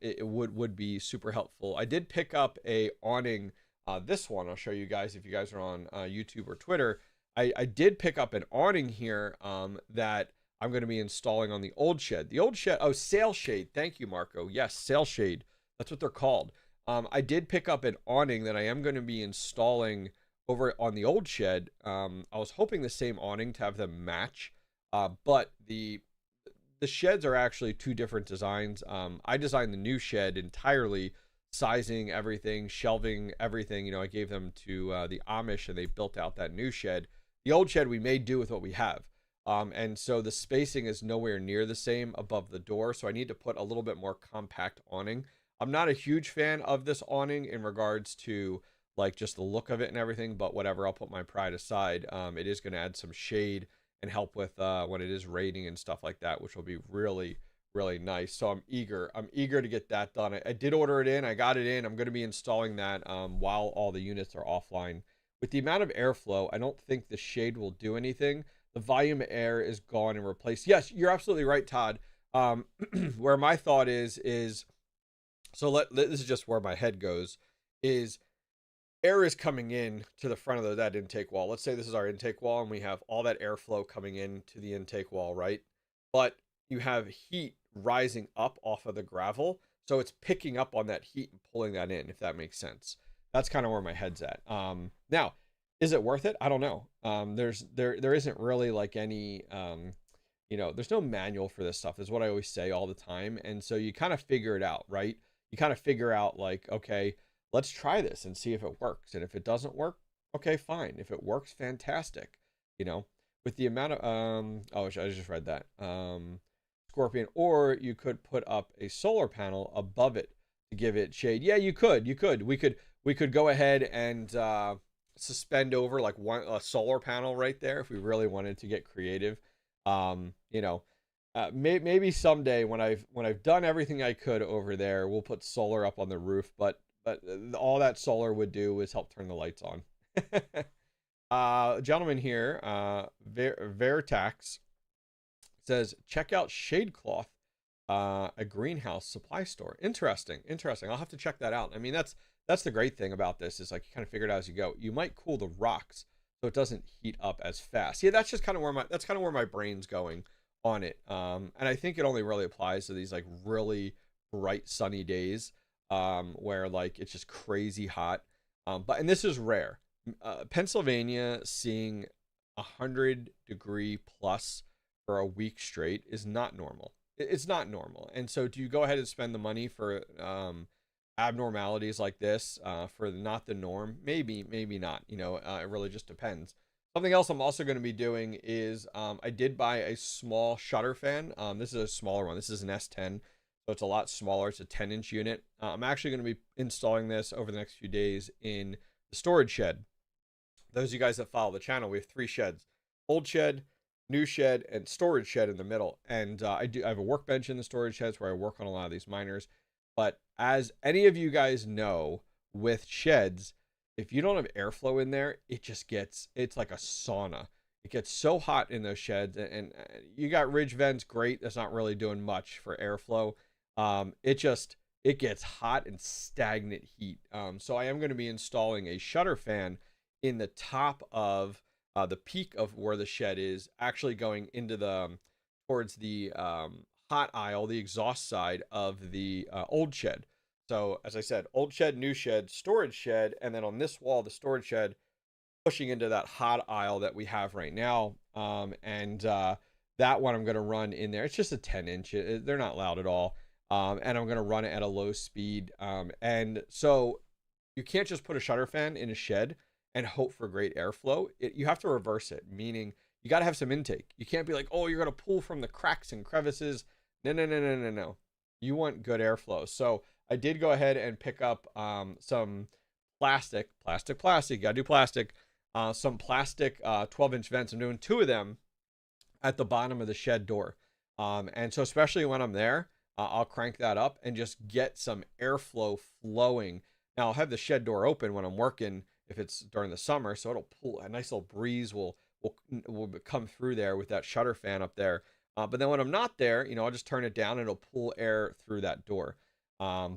Speaker 1: It would be super helpful. I did pick up a awning. This one I'll show you guys if you guys are on YouTube or Twitter. I did pick up an awning here that I'm going to be installing on the old shed. The old shed, oh, sail shade. Thank you, Marco. Yes, sail shade. That's what they're called. I did pick up an awning that I am going to be installing over on the old shed. I was hoping the same awning to have them match, but the sheds are actually two different designs. I designed the new shed entirely, sizing everything, shelving everything. You know, I gave them to the Amish, and they built out that new shed. The old shed we made do with what we have. And so the spacing is nowhere near the same above the door. So I need to put a little bit more compact awning. I'm not a huge fan of this awning in regards to like just the look of it and everything, but whatever, I'll put my pride aside. It is going to add some shade and help with when it is raining and stuff like that, which will be really, really nice. So I'm eager to get that done. I did order it in. I got it in. I'm going to be installing that while all the units are offline. With the amount of airflow, I don't think the shade will do anything. The volume of air is gone and replaced. Yes, you're absolutely right, Todd. Where my thought is so this is just where my head goes, is air is coming in to the front of that intake wall. Let's say this is our intake wall and we have all that airflow coming in to the intake wall, right? But you have heat rising up off of the gravel. So it's picking up on that heat and pulling that in, if that makes sense. That's kind of where my head's at. Now, is it worth it? I don't know. There isn't really like any, you know, there's no manual for this stuff is what I always say all the time. And so you kind of figure it out, right? You kind of figure out like, okay, let's try this and see if it works. And if it doesn't work, okay, fine. If it works, fantastic. You know, with the amount of, oh, I just read that. Scorpion, or you could put up a solar panel above it to give it shade. Yeah, you could. We could go ahead and suspend over like a solar panel right there if we really wanted to get creative. You know, maybe someday when I've done everything I could over there, we'll put solar up on the roof. But all that solar would do is help turn the lights on. Gentleman here, Vertax says, check out Shade Cloth, a greenhouse supply store. Interesting. I'll have to check that out. I mean, that's the great thing about this is like you kind of figure it out as you go. You might cool the rocks so it doesn't heat up as fast. Yeah, that's just kind of where my brain's going on it. And I think it only really applies to these like really bright sunny days where like it's just crazy hot. And this is rare. Pennsylvania seeing 100-degree plus for a week straight is not normal. It's not normal. And so do you go ahead and spend the money for abnormalities like this for not the norm? Maybe not. You know, it really just depends. Something else I'm also going to be doing is I did buy a small shutter fan. This is a smaller one. This is an S10, so it's a lot smaller. It's a 10-inch unit. I'm actually going to be installing this over the next few days in the storage shed. Those of you guys that follow the channel, we have 3 sheds: old shed, new shed, and storage shed in the middle. And I have a workbench in the storage sheds where I work on a lot of these miners. But as any of you guys know, with sheds, if you don't have airflow in there, it's like a sauna. It gets so hot in those sheds, and you got ridge vents, great. That's not really doing much for airflow. It gets hot and stagnant heat. So I am going to be installing a shutter fan in the top of the peak of where the shed is, actually going into towards the hot aisle, the exhaust side of the old shed. So as I said, old shed, new shed, storage shed, and then on this wall, the storage shed pushing into that hot aisle that we have right now. That one I'm going to run in there. It's just a 10-inch. They're not loud at all. And I'm going to run it at a low speed. And so you can't just put a shutter fan in a shed and hope for great airflow. You have to reverse it, meaning you got to have some intake. You can't be like, oh, you're going to pull from the cracks and crevices. No. You want good airflow. So I did go ahead and pick up some plastic. You got to do plastic. Some plastic 12-inch vents. I'm doing 2 of them at the bottom of the shed door. And so especially when I'm there, I'll crank that up and just get some airflow flowing. Now I'll have the shed door open when I'm working if it's during the summer. So it'll pull a nice little breeze will come through there with that shutter fan up there. But then when I'm not there, I'll just turn it down and it'll pull air through that door. Yeah,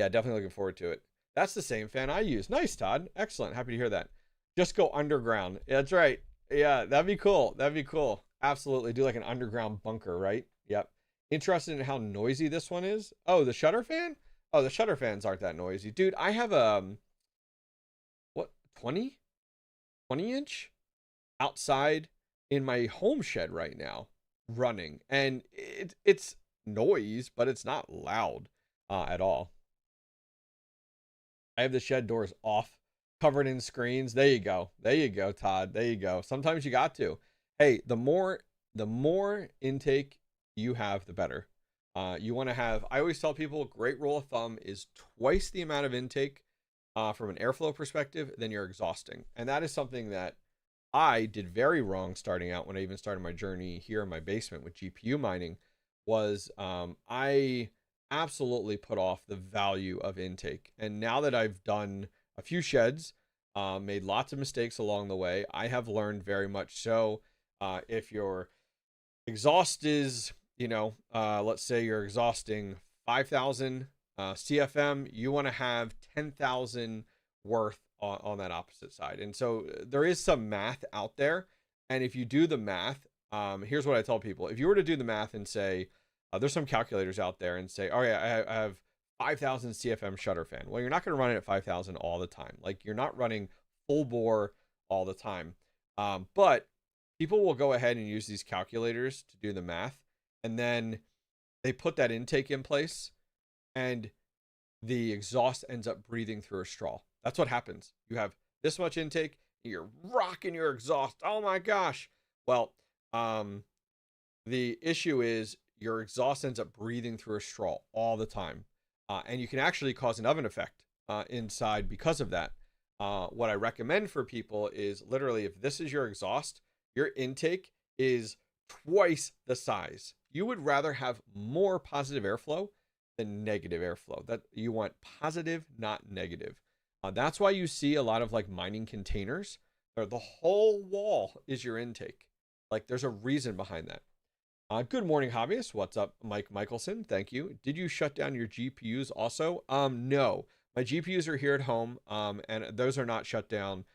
Speaker 1: definitely looking forward to it. That's the same fan I use. Nice, Todd. Excellent. Happy to hear that. Just go underground. That's right. Yeah, that'd be cool. That'd be cool. Absolutely. Do like an underground bunker, right? Yep. Interested in how noisy this one is. Oh, the shutter fan? Oh, the shutter fans aren't that noisy. Dude, I have what, 20 inch outside in my home shed right now running. And it's noise, but it's not loud at all. I have the shed doors off, covered in screens. There you go. There you go, Todd. There you go. Sometimes you got to. Hey, the more intake you have, the better. You want to have, I always tell people, great rule of thumb is twice the amount of intake from an airflow perspective than you're exhausting. And that is something that I did very wrong starting out when I even started my journey here in my basement with GPU mining. Was I absolutely put off the value of intake. And now that I've done a few sheds, made lots of mistakes along the way, I have learned very much so. If your exhaust is, let's say you're exhausting 5,000 CFM, you want to have 10,000 worth on that opposite side. And so there is some math out there. And if you do the math, here's what I tell people. If you were to do the math and say, there's some calculators out there and say, oh yeah, I have 5,000 CFM shutter fan. Well, you're not going to run it at 5,000 all the time. Like, you're not running full bore all the time. But people will go ahead and use these calculators to do the math. And then they put that intake in place and the exhaust ends up breathing through a straw. That's what happens. You have this much intake, you're rocking your exhaust. Oh my gosh. Well, the issue is your exhaust ends up breathing through a straw all the time. And you can actually cause an oven effect inside because of that. What I recommend for people is literally, if this is your exhaust, your intake is twice the size. You would rather have more positive airflow than negative airflow. That you want positive, not negative. That's why you see a lot of like mining containers. The whole wall is your intake. Like, there's a reason behind that. Good morning, Hobbyist. What's up, Mike Michelson? Thank you. Did you shut down your GPUs also? No. My GPUs are here at home, and those are not shut down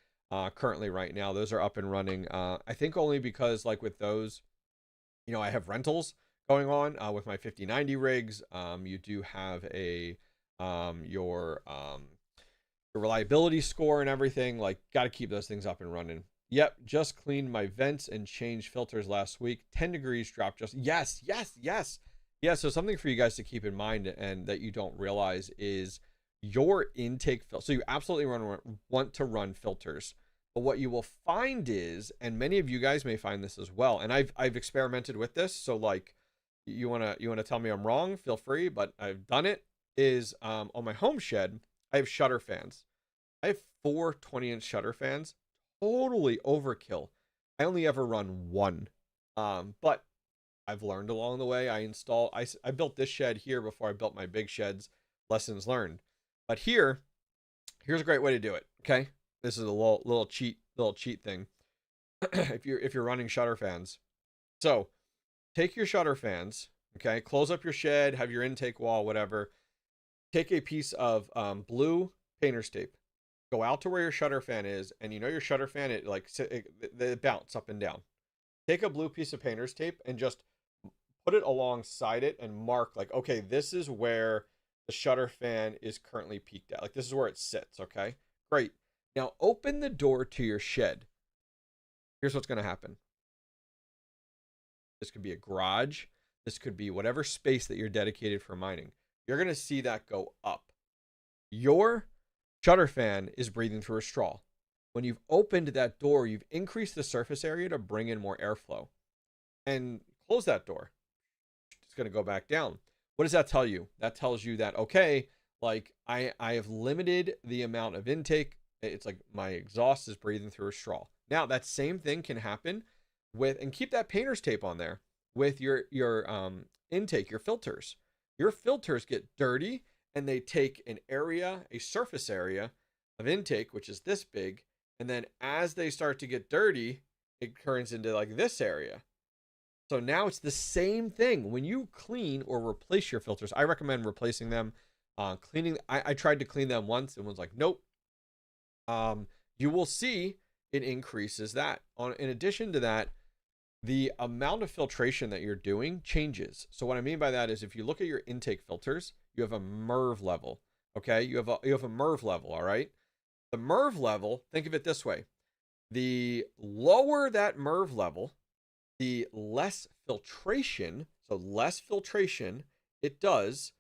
Speaker 1: currently right now. Those are up and running. I think only because, like, with those, I have rentals going on with my 5090 rigs. You do have your reliability score and everything. Like, got to keep those things up and running. Yep, just cleaned my vents and changed filters last week. 10 degrees drop just. Yes. Yeah, so something for you guys to keep in mind and that you don't realize is your intake filter. So you absolutely want to run filters. But what you will find is, and many of you guys may find this as well, and I've experimented with this, so like you wanna tell me I'm wrong, feel free, but I've done it, is on my home shed, I have shutter fans. I have 4 20-inch shutter fans. Totally overkill. I only ever run one. But I've learned along the way. I built this shed here before I built my big sheds. Lessons learned. But here's a great way to do it. Okay, this is a little cheat thing. if you're running shutter fans, so take your shutter fans. Okay, close up your shed, have your intake wall, whatever. Take a piece of blue painter's tape. Go out to where your shutter fan is, and your shutter fan, it bounce up and down. Take a blue piece of painter's tape and just put it alongside it and mark, like, okay, this is where the shutter fan is currently peaked at. Like, this is where it sits, okay? Great. Now, open the door to your shed. Here's what's going to happen. This could be a garage. This could be whatever space that you're dedicated for mining. You're going to see that go up. Your shutter fan is breathing through a straw. When you've opened that door, you've increased the surface area to bring in more airflow. And close that door. It's going to go back down. What does that tell you? That tells you that, okay, like I have limited the amount of intake. It's like my exhaust is breathing through a straw. Now, that same thing can happen with, and keep that painter's tape on there, with your intake, your filters. Your filters get dirty, and they take an area, a surface area, of intake, which is this big. And then as they start to get dirty, it turns into like this area. So now it's the same thing. When you clean or replace your filters, I recommend replacing them. Cleaning, I tried to clean them once and was like, nope. You will see it increases that. In addition to that, the amount of filtration that you're doing changes. So what I mean by that is if you look at your intake filters, you have a MERV level. Okay, you have a MERV level. All right. The MERV level, think of it this way: the lower that MERV level, the less filtration. So less filtration it does,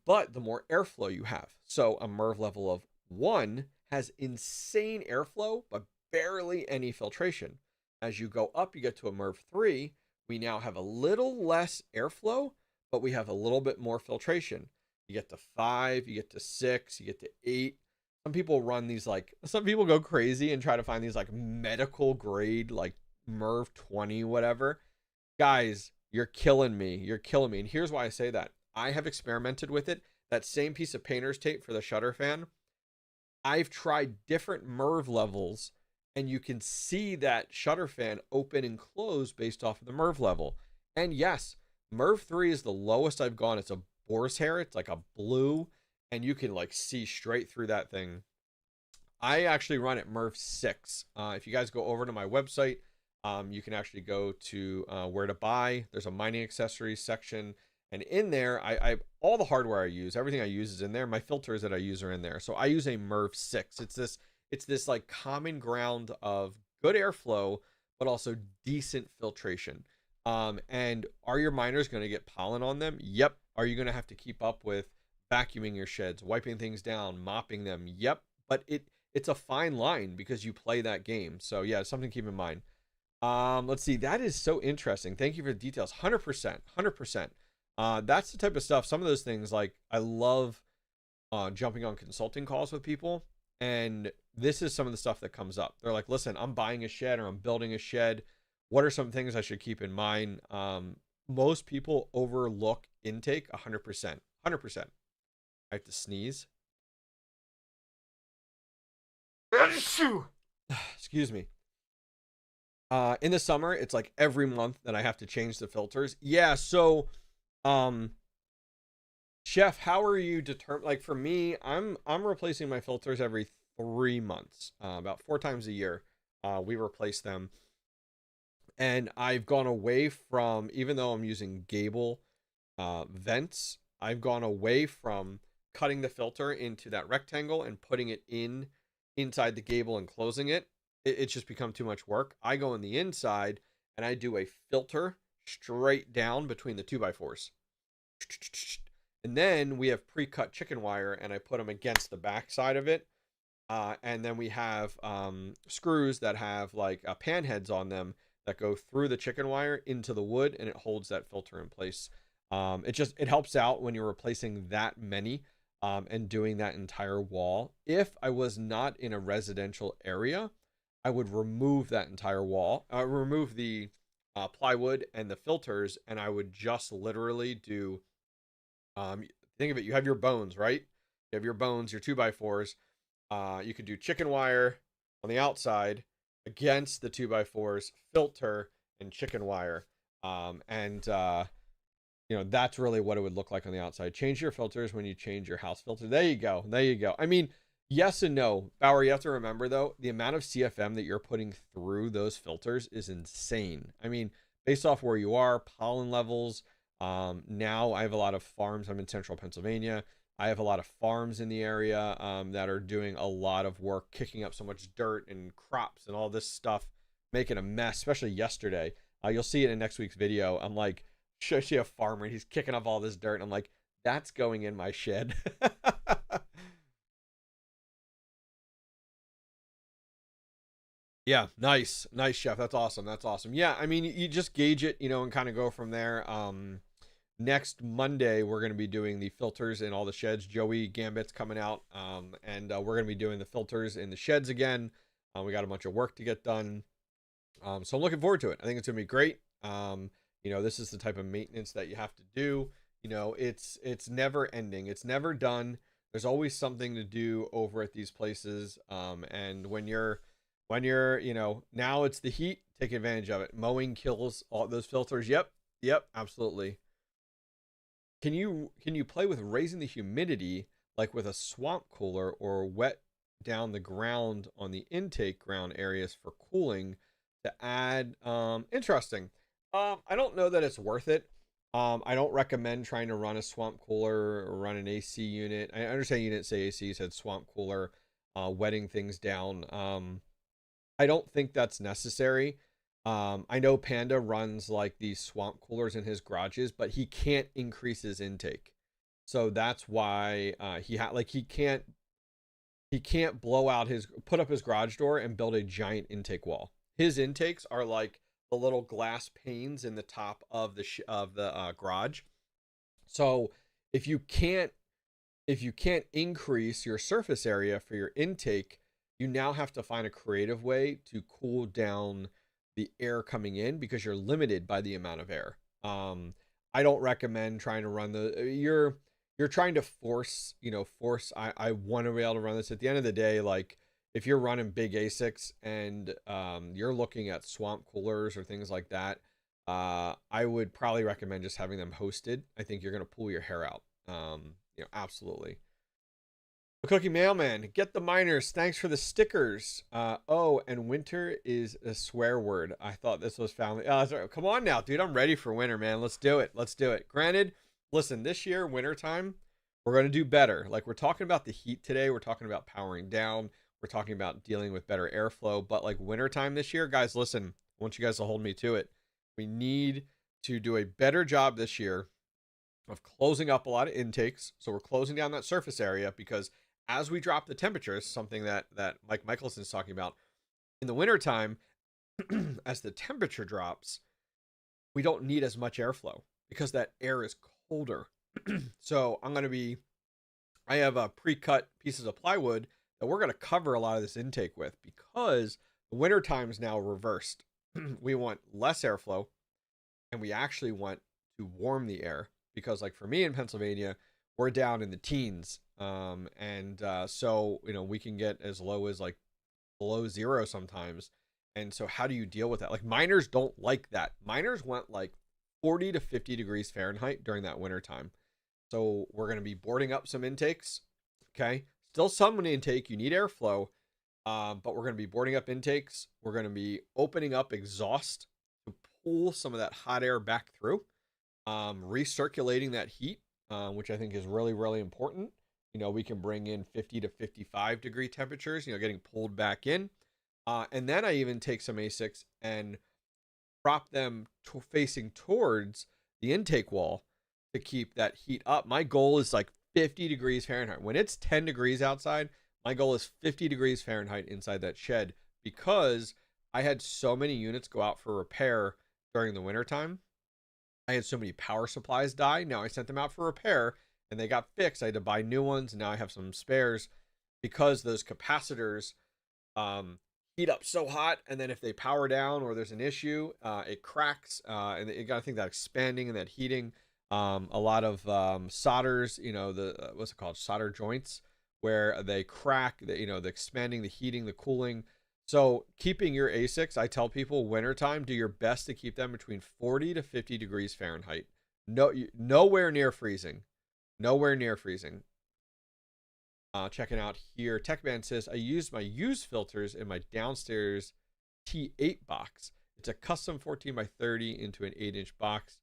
Speaker 1: but the more airflow you have. So a MERV level of 1 has insane airflow, but barely any filtration. As you go up, you get to a MERV 3. We now have a little less airflow, but we have a little bit more filtration. You get to 5, you get to 6, you get to 8. Some people run these some people go crazy and try to find these like medical grade, like MERV 20, whatever. Guys, you're killing me. You're killing me. And here's why I say that. I have experimented with it. That same piece of painter's tape for the shutter fan. I've tried different MERV levels, and you can see that shutter fan open and close based off of the MERV level. And yes, MERV 3 is the lowest I've gone. It's a boar's hair. It's like a blue, and you can like see straight through that thing. I actually run at MERV 6. If you guys go over to my website, you can actually go to where to buy. There's a mining accessories section. And in there, I all the hardware I use, everything I use is in there. My filters that I use are in there. So I use a MERV 6. It's this like common ground of good airflow, but also decent filtration. And are your miners going to get pollen on them? Yep. Are you going to have to keep up with vacuuming your sheds, wiping things down, mopping them? Yep. But it's a fine line because you play that game. So yeah, it's something to keep in mind. Let's see. That is so interesting. Thank you for the details. 100%. 100%. That's the type of stuff. Some of those things, like I love jumping on consulting calls with people, and this is some of the stuff that comes up. They're like, listen, I'm buying a shed or I'm building a shed. What are some things I should keep in mind? Most people overlook intake 100%. 100%. I have to sneeze. Excuse me. In the summer, it's like every month that I have to change the filters. Yeah, so Chef, how are you determined? Like for me, I'm replacing my filters every 3 months, about 4 times a year. We replace them, and I've gone away from, even though I'm using gable vents, I've gone away from cutting the filter into that rectangle and putting it inside the gable and closing it. It's just become too much work. I go on the inside and I do a filter straight down between the 2x4s. And then we have pre-cut chicken wire, and I put them against the back side of it. And then we have screws that have like pan heads on them that go through the chicken wire into the wood, and it holds that filter in place. It helps out when you're replacing that many and doing that entire wall. If I was not in a residential area, I would remove that entire wall, remove the plywood and the filters, and I would just literally do, think of it, you have your bones, right? You have your bones, your 2x4s. You could do chicken wire on the outside against the 2x4s, filter, and chicken wire. That's really what it would look like on the outside. Change your filters when you change your house filter. There you go. There you go. I mean, yes and no. Bauer, you have to remember, though, the amount of CFM that you're putting through those filters is insane. I mean, based off where you are, pollen levels. Now I have a lot of farms. I'm in central Pennsylvania. I have a lot of farms in the area that are doing a lot of work, kicking up so much dirt and crops and all this stuff, making a mess, especially yesterday. You'll see it in next week's video. I'm like, I see a farmer and he's kicking up all this dirt. And I'm like, that's going in my shed. Yeah, nice chef. That's awesome. Yeah, I mean, you just gauge it, and kind of go from there. Next Monday we're going to be doing the filters in all the sheds. Joey Gambit's coming out, and we're going to be doing the filters in the sheds again. We got a bunch of work to get done, so I'm looking forward to it. I think it's going to be great. This is the type of maintenance that you have to do. It's never ending. It's never done. There's always something to do over at these places. And you know, now it's the heat, take advantage of it. Mowing kills all those filters. Yep, absolutely. Can you play with raising the humidity like with a swamp cooler or wet down the ground on the intake ground areas for cooling to add interesting. I don't know that it's worth it. I don't recommend trying to run a swamp cooler or run an AC unit. I understand you didn't say AC, you said swamp cooler, wetting things down. I don't think that's necessary. I know Panda runs like these swamp coolers in his garages, but he can't increase his intake. So that's why he can't put up his garage door and build a giant intake wall. His intakes are like the little glass panes in the top of the garage. So if you can't increase your surface area for your intake, you now have to find a creative way to cool down the air coming in because you're limited by the amount of air. I don't recommend trying to run you're trying to force, I want to be able to run this. At the end of the day, like if you're running big ASICs and you're looking at swamp coolers or things like that, I would probably recommend just having them hosted. I think you're going to pull your hair out. Absolutely. Cookie Mailman, get the miners. Thanks for the stickers. And winter is a swear word. I thought this was family. Come on now, dude. I'm ready for winter, man. Let's do it. Granted, listen, this year, wintertime, we're going to do better. Like we're talking about the heat today. We're talking about powering down. We're talking about dealing with better airflow. But like wintertime this year, guys, listen, I want you guys to hold me to it. We need to do a better job this year of closing up a lot of intakes. So we're closing down that surface area because as we drop the temperatures, something that Mike Michelson's talking about, in the wintertime, as the temperature drops, we don't need as much airflow because that air is colder. So I have pre-cut pieces of plywood that we're going to cover a lot of this intake with because the wintertime is now reversed. We want less airflow and we actually want to warm the air because like for me in Pennsylvania, we're down in the teens. So, we can get as low as like below zero sometimes. And so how do you deal with that? Like miners don't like that. Miners want like 40 to 50 degrees Fahrenheit during that winter time. So we're going to be boarding up some intakes. Okay. Still some intake. You need airflow. But we're going to be boarding up intakes. We're going to be opening up exhaust to pull some of that hot air back through, recirculating that heat, which I think is really, really important. We can bring in 50 to 55 degree temperatures, getting pulled back in. And then I even take some ASICs and prop them facing towards the intake wall to keep that heat up. My goal is like 50 degrees Fahrenheit. When it's 10 degrees outside, my goal is 50 degrees Fahrenheit inside that shed because I had so many units go out for repair during the wintertime. I had so many power supplies die. Now I sent them out for repair and they got fixed. I had to buy new ones. And now I have some spares because those capacitors heat up so hot. And then if they power down or there's an issue, it cracks. And you got to think that expanding and that heating, a lot of solders, what's it called? Solder joints where they crack, the expanding, the heating, the cooling. So keeping your ASICs, I tell people wintertime, do your best to keep them between 40 to 50 degrees Fahrenheit. Nowhere near freezing. Nowhere near freezing. Checking out here. Techman says, I used my used filters in my downstairs T8 box. It's a custom 14 by 30 into an 8-inch box.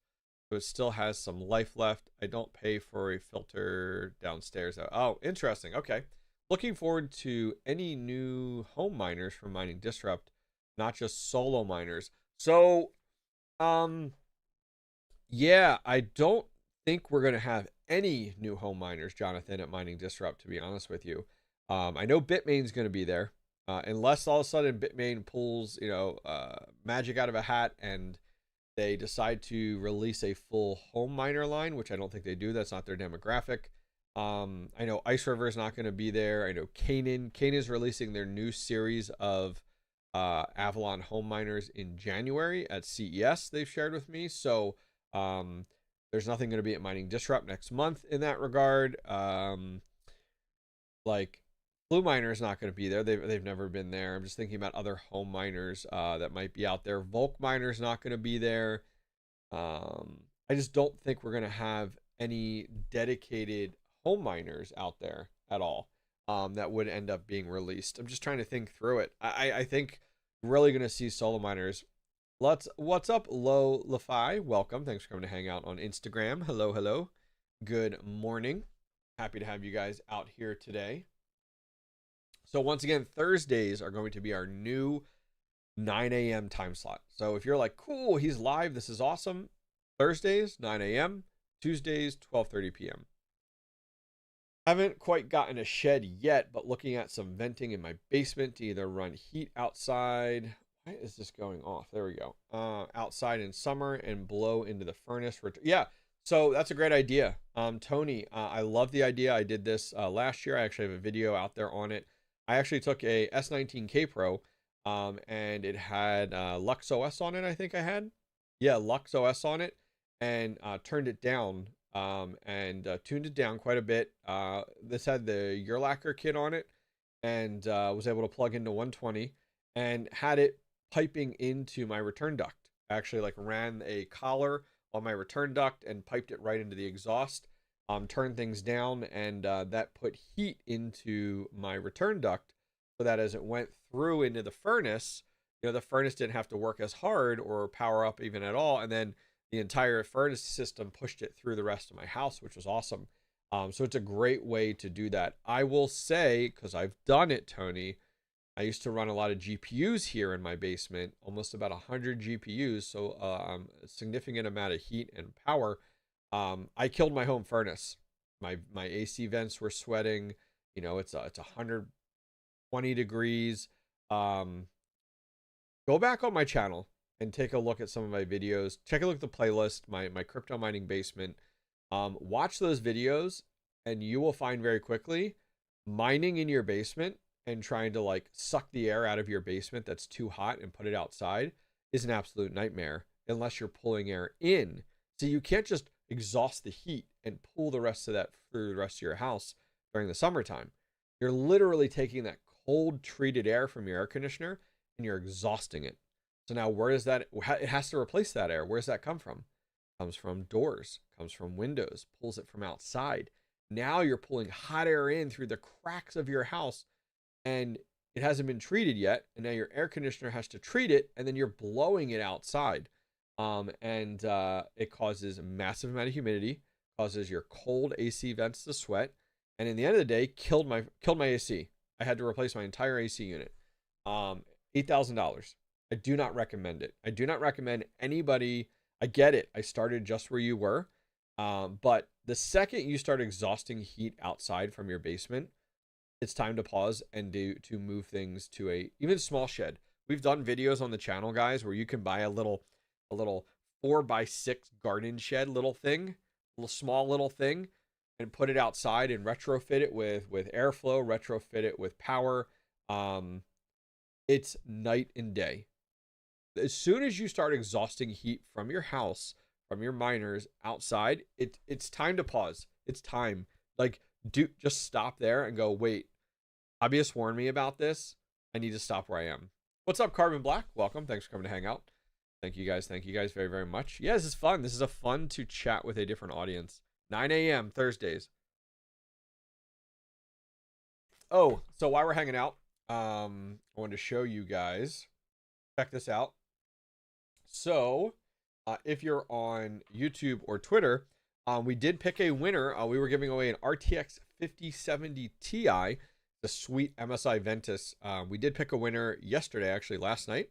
Speaker 1: So it still has some life left. I don't pay for a filter downstairs. Oh, interesting. Okay. Looking forward to any new home miners from Mining Disrupt, not just solo miners. So, yeah, I don't think we're going to have any new home miners, Jonathan, at Mining Disrupt, to be honest with you. I know Bitmain's going to be there, unless all of a sudden Bitmain pulls, magic out of a hat and they decide to release a full home miner line, which I don't think they do. That's not their demographic. I know Ice River is not going to be there. I know Canaan is releasing their new series of Avalon home miners in January at CES. They've shared with me. So there's nothing going to be at Mining Disrupt next month in that regard. like Blue Miner is not going to be there. They've never been there. I'm just thinking about other home miners that might be out there. Volk Miner is not going to be there. I just don't think we're going to have any dedicated home miners out there at all that would end up being released. I'm just trying to think through it. I think we're really going to see solo miners. What's up, Lo LaFi? Welcome. Thanks for coming to hang out on Instagram. Hello, hello. Good morning. Happy to have you guys out here today. So once again, Thursdays are going to be our new 9 a.m. time slot. So if you're like, cool, he's live, this is awesome. Thursdays, 9 a.m. Tuesdays, 12:30 p.m. Haven't quite gotten a shed yet, but looking at some venting in my basement to either run heat outside. Why is this going off? There we go. Outside in summer and blow into the furnace. Yeah, so that's a great idea. Tony, I love the idea. I did this last year. I actually have a video out there on it. I actually took a S19K Pro and it had LuxOS on it, I think I had. Yeah, LuxOS on it, and turned it down and tuned it down quite a bit. This had the Urlacher kit on it, and was able to plug into 120 and had it piping into my return duct. I actually like ran a collar on my return duct and piped it right into the exhaust. Turned things down, and that put heat into my return duct so that as it went through into the furnace, the furnace didn't have to work as hard or power up even at all. And then the entire furnace system pushed it through the rest of my house, which was awesome. So it's a great way to do that. I will say, because I've done it, Tony, I used to run a lot of GPUs here in my basement, almost about 100 GPUs. So a significant amount of heat and power. I killed my home furnace. My AC vents were sweating. It's 120 degrees. Go back on my channel and take a look at some of my videos. Take a look at the playlist, my crypto mining basement. Watch those videos, and you will find very quickly mining in your basement and trying to like suck the air out of your basement that's too hot and put it outside is an absolute nightmare unless you're pulling air in. So you can't just exhaust the heat and pull the rest of that through the rest of your house during the summertime. You're literally taking that cold treated air from your air conditioner and you're exhausting it. So now where does that, it has to replace that air. Where does that come from? Comes from doors, comes from windows, pulls it from outside. Now you're pulling hot air in through the cracks of your house, and it hasn't been treated yet. And now your air conditioner has to treat it, and then you're blowing it outside. It causes a massive amount of humidity, causes your cold AC vents to sweat, and in the end of the day, killed my AC. I had to replace my entire AC unit. $8,000. I do not recommend it. I do not recommend anybody. I get it. I started just where you were. But the second you start exhausting heat outside from your basement, it's time to pause and to move things to a even small shed. We've done videos on the channel, guys, where you can buy a little 4x6 garden shed little small little thing, and put it outside and retrofit it with airflow, retrofit it with power. It's night and day. As soon as you start exhausting heat from your house, from your miners outside, it's time to pause. It's time. Like, just stop there and go, wait, Hobbyist warned me about this. I need to stop where I am. What's up, Carbon Black? Welcome. Thanks for coming to hang out. Thank you guys. Thank you guys very, very much. Yeah, this is fun. This is a fun to chat with a different audience. 9 a.m. Thursdays. Oh, so while we're hanging out, I wanted to show you guys. Check this out. So, if you're on YouTube or Twitter, we did pick a winner. We were giving away an RTX 5070 Ti, the sweet MSI Ventus. We did pick a winner yesterday, actually last night.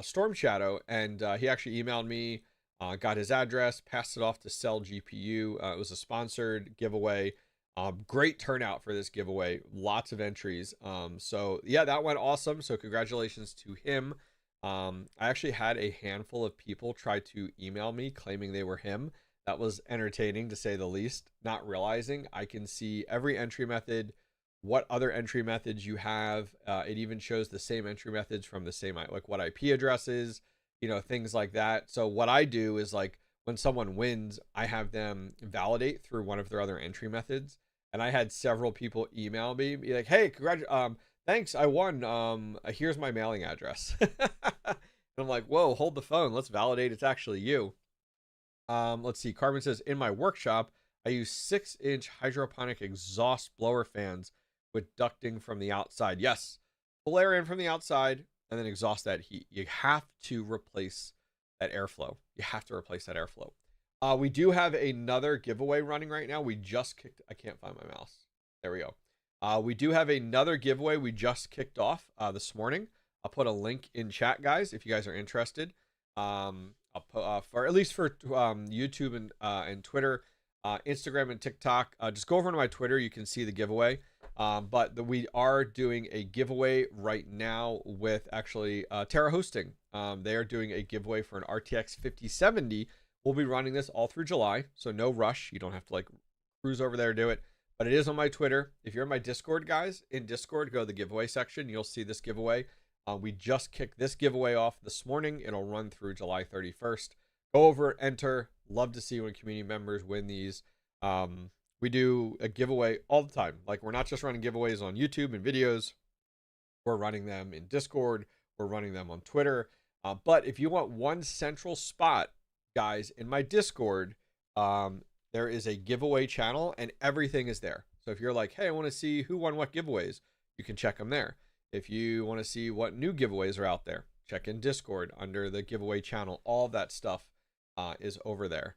Speaker 1: Storm Shadow, and he actually emailed me, got his address, passed it off to Sell GPU. It was a sponsored giveaway. Great turnout for this giveaway. Lots of entries. So yeah, that went awesome. So congratulations to him. I actually had a handful of people try to email me claiming they were him. That was entertaining to say the least, not realizing I can see every entry method, what other entry methods you have. It even shows the same entry methods from the same, like what IP addresses, things like that. So what I do is, like, when someone wins, I have them validate through one of their other entry methods. And I had several people email me, be like, "Hey, thanks, I won. Here's my mailing address." And I'm like, "Whoa, hold the phone. Let's validate it's actually you." Let's see. Carmen says, "In my workshop, I use 6-inch hydroponic exhaust blower fans with ducting from the outside." Yes, pull air in from the outside and then exhaust that heat. You have to replace that airflow. You have to replace that airflow. We do have another giveaway running right now. We just kicked. I can't find my mouse. There we go. We do have another giveaway we just kicked off this morning. I'll put a link in chat, guys, if you guys are interested. I'll put for at least for YouTube and Twitter, Instagram and TikTok. Just go over to my Twitter. You can see the giveaway. We are doing a giveaway right now with actually Terra Hosting. They are doing a giveaway for an RTX 5070. We'll be running this all through July, so no rush. You don't have to like cruise over there to do it. But it is on my Twitter. If you're in my Discord, guys, in Discord, go to the giveaway section. You'll see this giveaway. We just kicked this giveaway off this morning. It'll run through July 31st. Go over, enter. Love to see when community members win these. We do a giveaway all the time. Like, we're not just running giveaways on YouTube and videos. We're running them in Discord. We're running them on Twitter. But if you want one central spot, guys, in my Discord, there is a giveaway channel and everything is there. So if you're like, hey, I want to see who won what giveaways, you can check them there. If you want to see what new giveaways are out there, check in Discord under the giveaway channel. All of that stuff is over there.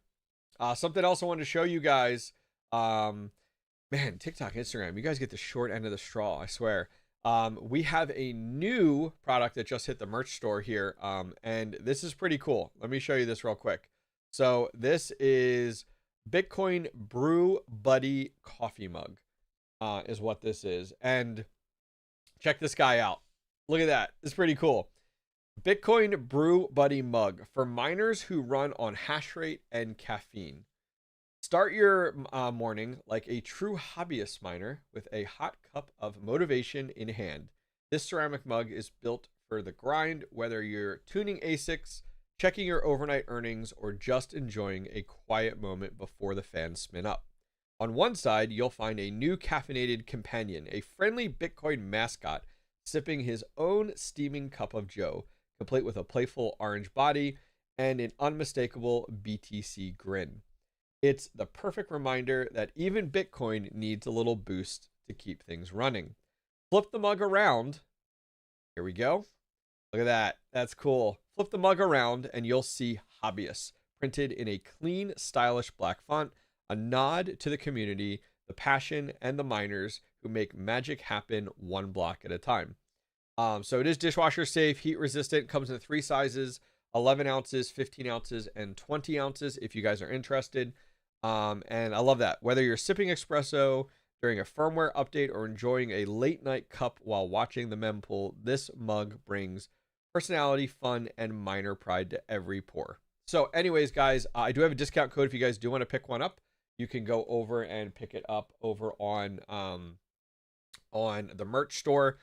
Speaker 1: Something else I wanted to show you guys. Man, TikTok, Instagram, you guys get the short end of the straw, I swear. We have a new product that just hit the merch store here. And this is pretty cool. Let me show you this real quick. So this is Bitcoin Brew Buddy coffee mug, is what this is. And check this guy out. Look at that. It's pretty cool. Bitcoin Brew Buddy mug for miners who run on hash rate and caffeine. Start your morning like a true hobbyist miner with a hot cup of motivation in hand. This ceramic mug is built for the grind, whether you're tuning ASICs, checking your overnight earnings, or just enjoying a quiet moment before the fans spin up. On one side, you'll find a new caffeinated companion, a friendly Bitcoin mascot sipping his own steaming cup of joe, complete with a playful orange body and an unmistakable BTC grin. It's the perfect reminder that even Bitcoin needs a little boost to keep things running. Flip the mug around. Here we go. Look at that. That's cool. Flip the mug around and you'll see Hobbyist printed in a clean, stylish black font, a nod to the community, the passion, and the miners who make magic happen one block at a time. So it is dishwasher safe, heat resistant, comes in 3 sizes, 11 ounces, 15 ounces, and 20 ounces if you guys are interested. And I love that. Whether you're sipping espresso during a firmware update or enjoying a late night cup while watching the mempool, this mug brings personality, fun, and miner pride to every pour. So anyways, guys, I do have a discount code if you guys do want to pick one up. You can go over and pick it up over on the merch store.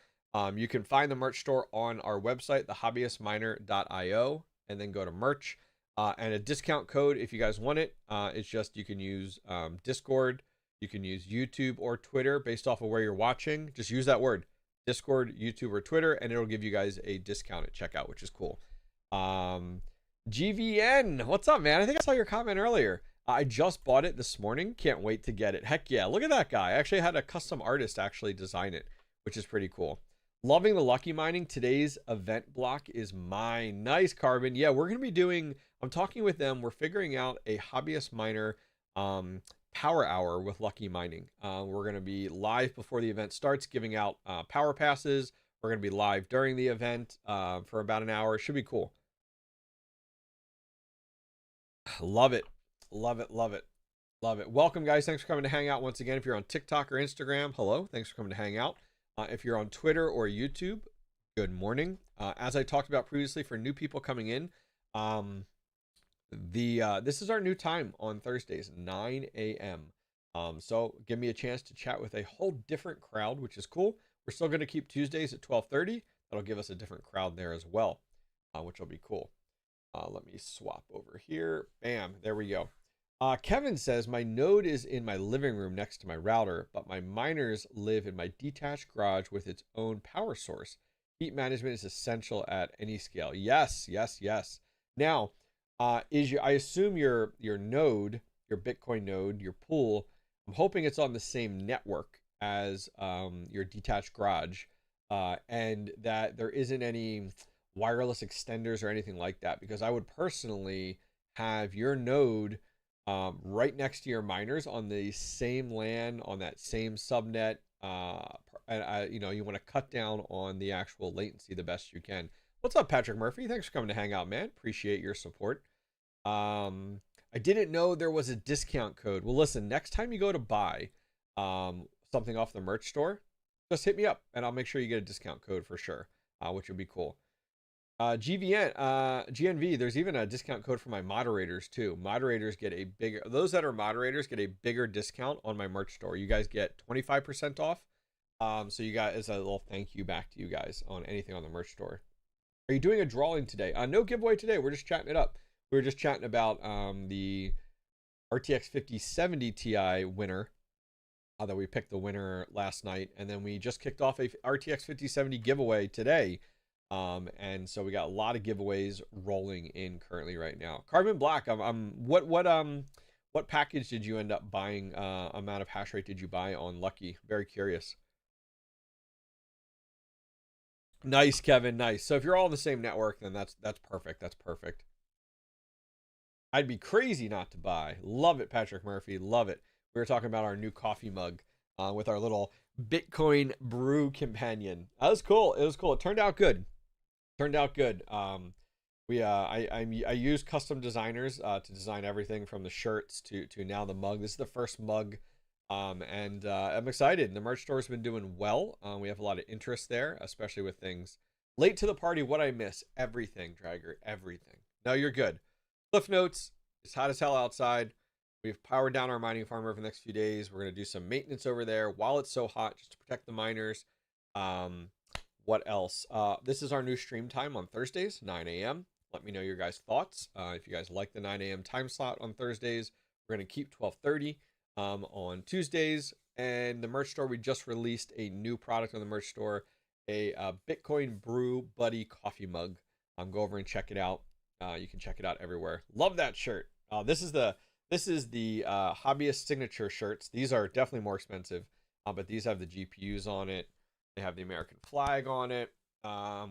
Speaker 1: You can find the merch store on our website, thehobbyistminer.io, and then go to merch. And a discount code if you guys want it. It's just you can use Discord, you can use YouTube or Twitter based off of where you're watching. Just use that word, Discord, YouTube, or Twitter, and it'll give you guys a discount at checkout, which is cool. GVN, what's up, man? I think I saw your comment earlier. I just bought it this morning. Can't wait to get it. Heck yeah, look at that guy. I actually had a custom artist actually design it, which is pretty cool. Loving the lucky mining. Today's event block is mine. Nice, Carbon. Yeah, we're going to be doing, I'm talking with them. We're figuring out a hobbyist miner power hour with lucky mining. We're going to be live before the event starts, giving out power passes. We're going to be live during the event for about an hour. It should be cool. Love it. Love it. Love it. Love it. Welcome, guys. Thanks for coming to hang out once again. If you're on TikTok or Instagram, hello. Thanks for coming to hang out. If you're on Twitter or YouTube, good morning. As I talked about previously, for new people coming in, this is our new time on Thursdays, 9 a.m. So give me a chance to chat with a whole different crowd, which is cool. We're still going to keep Tuesdays at 12:30. That'll give us a different crowd there as well, which will be cool. Let me swap over here. Bam, there we go. Kevin says, my node is in my living room next to my router, but my miners live in my detached garage with its own power source. Heat management is essential at any scale. Yes, yes, yes. Now, I assume your node, your Bitcoin node, your pool, I'm hoping it's on the same network as your detached garage, and that there isn't any wireless extenders or anything like that, because I would personally have your node right next to your miners on the same LAN, on that same subnet. And you want to cut down on the actual latency the best you can. What's up, Patrick Murphy? Thanks for coming to hang out, man. Appreciate your support. I didn't know there was a discount code. Well, listen, next time you go to buy something off the merch store, just hit me up and I'll make sure you get a discount code for sure, which would be cool. GNV, there's even a discount code for my moderators too. Moderators get a bigger, those that are moderators get a bigger discount on my merch store. You guys get 25% off. So you guys, as a little thank you back to you guys on anything on the merch store. Are you doing a drawing today? No giveaway today. We're just chatting it up. We were just chatting about the RTX 5070 Ti winner. That we picked the winner last night, and then we just kicked off a RTX 5070 giveaway today. And so we got a lot of giveaways rolling in currently right now. Carbon Black, what package did you end up buying? Amount of hash rate did you buy on Lucky? Very curious. Nice, Kevin. Nice. So if you're all on the same network, then that's perfect. That's perfect. I'd be crazy not to buy. Love it, Patrick Murphy. Love it. We were talking about our new coffee mug with our little Bitcoin brew companion. That was cool. It was cool. It turned out good. Turned out good. I use custom designers to design everything from the shirts to now the mug. This is the first mug, and I'm excited. The merch store's been doing well. We have a lot of interest there, especially with things. Late to the party, what I miss? Everything, Dragger, everything. No, you're good. Cliff notes, it's hot as hell outside. We've powered down our mining farm over the next few days. We're going to do some maintenance over there while it's so hot, just to protect the miners. What else? This is our new stream time on Thursdays, 9 a.m. Let me know your guys' thoughts. If you guys like the 9 a.m. time slot on Thursdays, we're going to keep 12:30 on Tuesdays. And the merch store, we just released a new product on the merch store, a Bitcoin Brew Buddy coffee mug. Go over and check it out. You can check it out everywhere. Love that shirt. This is the Hobbyist signature shirts. These are definitely more expensive, but these have the GPUs on it. They have the American flag on it.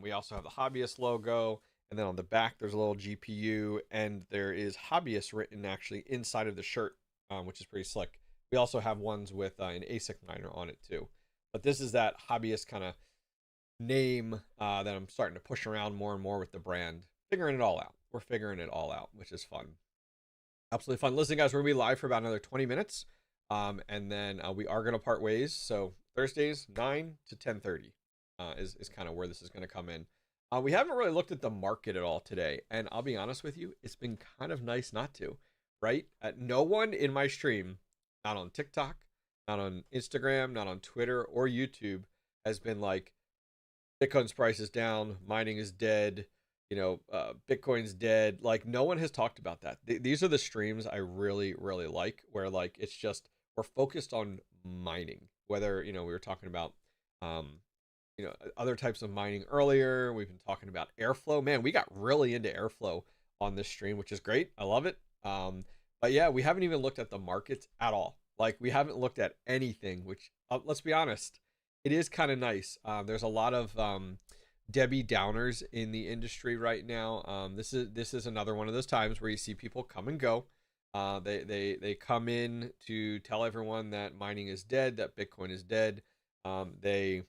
Speaker 1: We also have the Hobbyist logo. And then on the back, there's a little GPU. And there is Hobbyist written actually inside of the shirt, which is pretty slick. We also have ones with an ASIC miner on it too. But this is that Hobbyist kind of name that I'm starting to push around more and more with the brand. Figuring it all out. We're figuring it all out, which is fun. Absolutely fun. Listen, guys, we're going to be live for about another 20 minutes. And then we are going to part ways. So Thursdays, 9 to 10:30 is kind of where this is going to come in. We haven't really looked at the market at all today. And I'll be honest with you, it's been kind of nice not to, right? No one in my stream, not on TikTok, not on Instagram, not on Twitter or YouTube, has been like, Bitcoin's price is down, mining is dead, Bitcoin's dead. Like, no one has talked about that. These are the streams I really, really like, where like it's just we're focused on mining. Whether we were talking about other types of mining earlier. We've been talking about airflow. Man, we got really into airflow on this stream, which is great. I love it. But yeah, we haven't even looked at the markets at all. Like, we haven't looked at anything. Which let's be honest, it is kind of nice. There's a lot of Debbie Downers in the industry right now. This is another one of those times where you see people come and go. They come in to tell everyone that mining is dead, that Bitcoin is dead. They